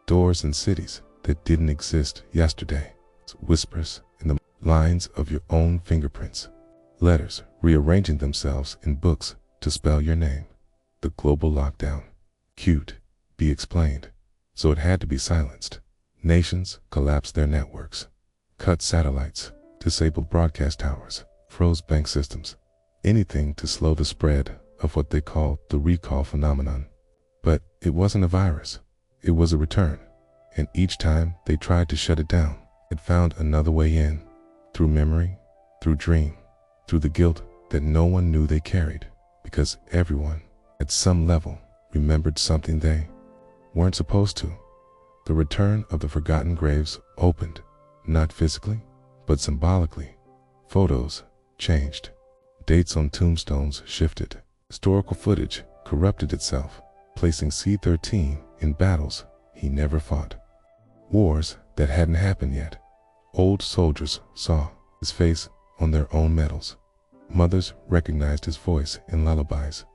Doors in cities that didn't exist yesterday, whispers in the lines of your own fingerprints, letters rearranging themselves in books to spell your name. The global lockdown, cute, be explained, so it had to be silenced. Nations collapsed their networks, cut satellites, disabled broadcast towers, froze bank systems, anything to slow the spread of what they called the recall phenomenon. But it wasn't a virus, it was a return, and each time they tried to shut it down, it found another way in, through memory, through dream, through the guilt that no one knew they carried, because everyone, at some level, remembered something they weren't supposed to. The return of the forgotten graves opened, not physically, but symbolically. Photos changed. Dates on tombstones shifted. Historical footage corrupted itself, placing C-13 in battles he never fought. Wars that hadn't happened yet. Old soldiers saw his face on their own medals. Mothers recognized his voice in lullabies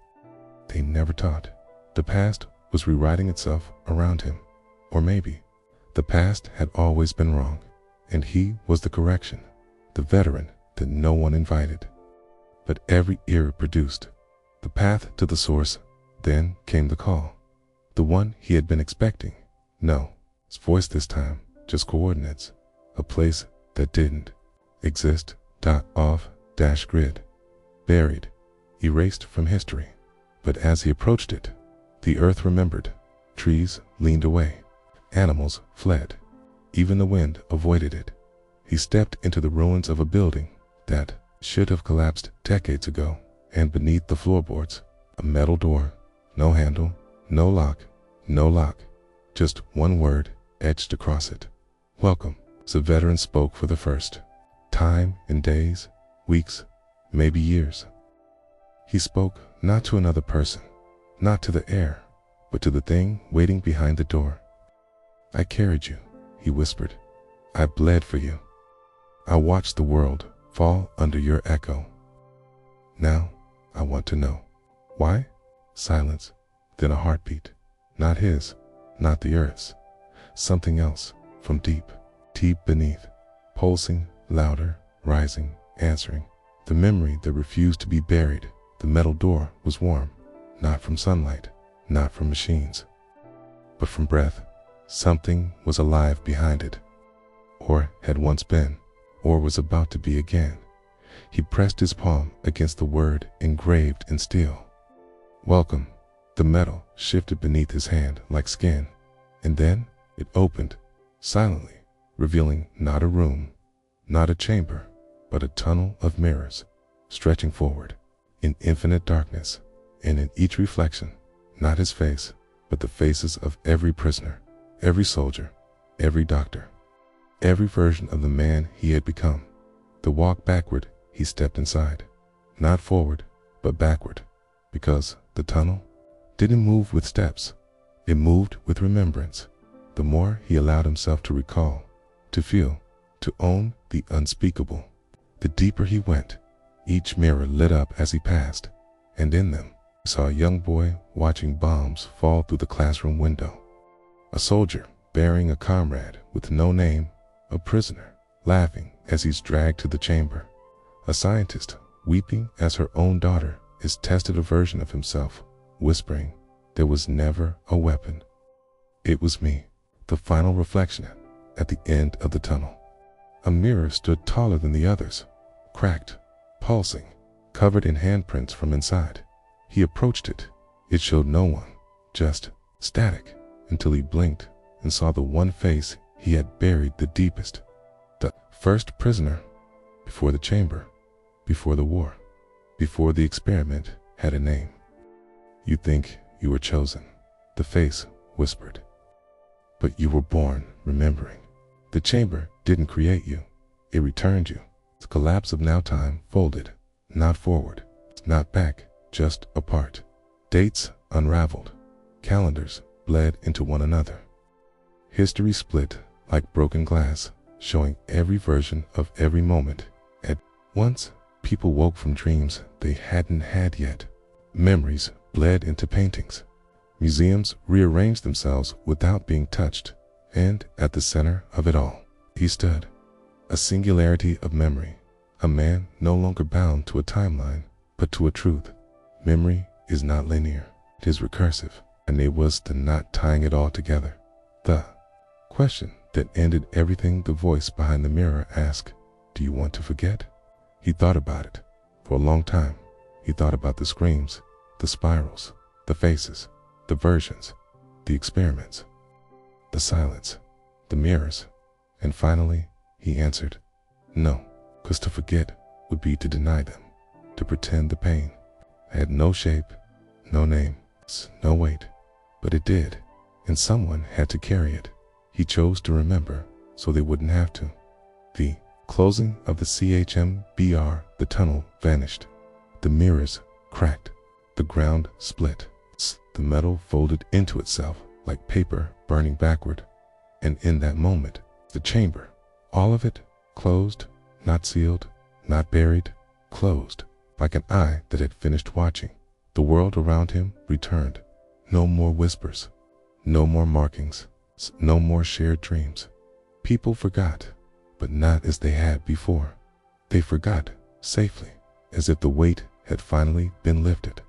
they never taught. The past was rewriting itself around him. Or maybe the past had always been wrong, and he was the correction, the veteran that no one invited. But every era produced the path to the source. Then came the call, the one he had been expecting. No, his voice this time, just coordinates, a place that didn't exist. Off grid, buried, erased from history. But as he approached it, the earth remembered. Trees leaned away, animals fled, Even the wind avoided it. He stepped into the ruins of a building that should have collapsed decades ago, and beneath the floorboards, a metal door, no handle, no lock, just one word etched across it. Welcome. The veteran spoke for the first time in days, weeks, maybe years. He spoke not to another person, not to the air, but to the thing waiting behind the door. I carried you, he whispered. I bled for you. I watched the world fall under your echo. Now, I want to know. Why? Silence, then a heartbeat. Not his, not the earth's. Something else, from deep beneath, pulsing, louder, rising, answering. The memory that refused to be buried. The metal door was warm, not from sunlight, not from machines, but from breath. Something was alive behind it, or had once been, or was about to be again. He pressed his palm against the word engraved in steel. Welcome. The metal shifted beneath his hand like skin, and then it opened, silently, revealing not a room, not a chamber, but a tunnel of mirrors, stretching forward, in infinite darkness, and in each reflection, not his face, but the faces of every prisoner, every soldier, every doctor, every version of the man he had become. The walk backward, he stepped inside, not forward, but backward, because the tunnel didn't move with steps, it moved with remembrance. The more he allowed himself to recall, to feel, to own the unspeakable, the deeper he went. Each mirror lit up as he passed, and in them, he saw a young boy watching bombs fall through the classroom window. A soldier bearing a comrade with no name, a prisoner laughing as he's dragged to the chamber, a scientist weeping as her own daughter is tested a version of himself, whispering, there was never a weapon. It was me, the final reflection at the end of the tunnel. A mirror stood taller than the others, cracked, pulsing, covered in handprints from inside. He approached it. It showed no one, just static, until he blinked and saw the one face he had buried the deepest. The first prisoner, before the chamber, before the war, before the experiment had a name. You think you were chosen, the face whispered. But you were born remembering. The chamber didn't create you, it returned you. The collapse of now time folded, not forward, not back, just apart. Dates unraveled, calendars bled into one another. History split like broken glass, showing every version of every moment. At once, people woke from dreams they hadn't had yet. Memories bled into paintings. Museums rearranged themselves without being touched, and at the center of it all, he stood. A singularity of memory, a man no longer bound to a timeline, but to a truth. Memory is not linear, it is recursive, and it was the not tying it all together. The question that ended everything the voice behind the mirror asked, do you want to forget? He thought about it. For a long time, he thought about the screams, the spirals, the faces, the versions, the experiments, the silence, the mirrors, and finally he answered, no, because to forget would be to deny them, to pretend the pain had no shape, no name, no weight, but it did, and someone had to carry it. He chose to remember so they wouldn't have to. The closing of the CHMBR, the tunnel vanished. The mirrors cracked, the ground split, the metal folded into itself like paper burning backward. And in that moment, the chamber, all of it, closed, not sealed, not buried, closed, like an eye that had finished watching. The world around him returned. No more whispers, no more markings, no more shared dreams. People forgot, but not as they had before. They forgot safely, as if the weight had finally been lifted.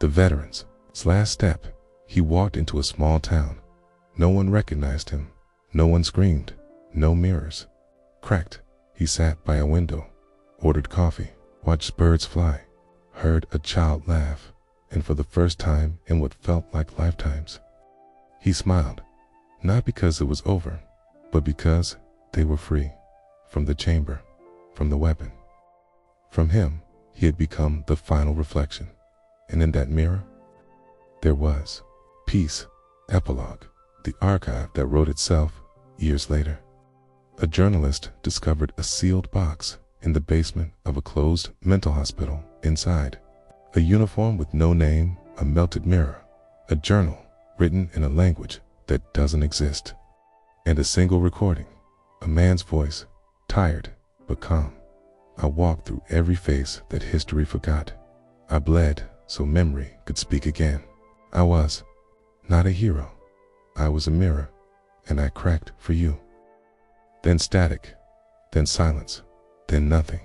The veteran's last step, he walked into a small town. No one recognized him. No one screamed. No mirrors. Cracked, he sat by a window, ordered coffee, watched birds fly, heard a child laugh, and for the first time in what felt like lifetimes, he smiled, not because it was over, but because they were free from the chamber, from the weapon. From him, he had become the final reflection. And in that mirror, there was peace, epilogue, the archive that wrote itself years later. A journalist discovered a sealed box in the basement of a closed mental hospital. Inside, a uniform with no name, a melted mirror, a journal written in a language that doesn't exist, and a single recording, a man's voice, tired but calm. I walked through every face that history forgot. I bled so memory could speak again. I was not a hero. I was a mirror, and I cracked for you. Then static, then silence, then nothing.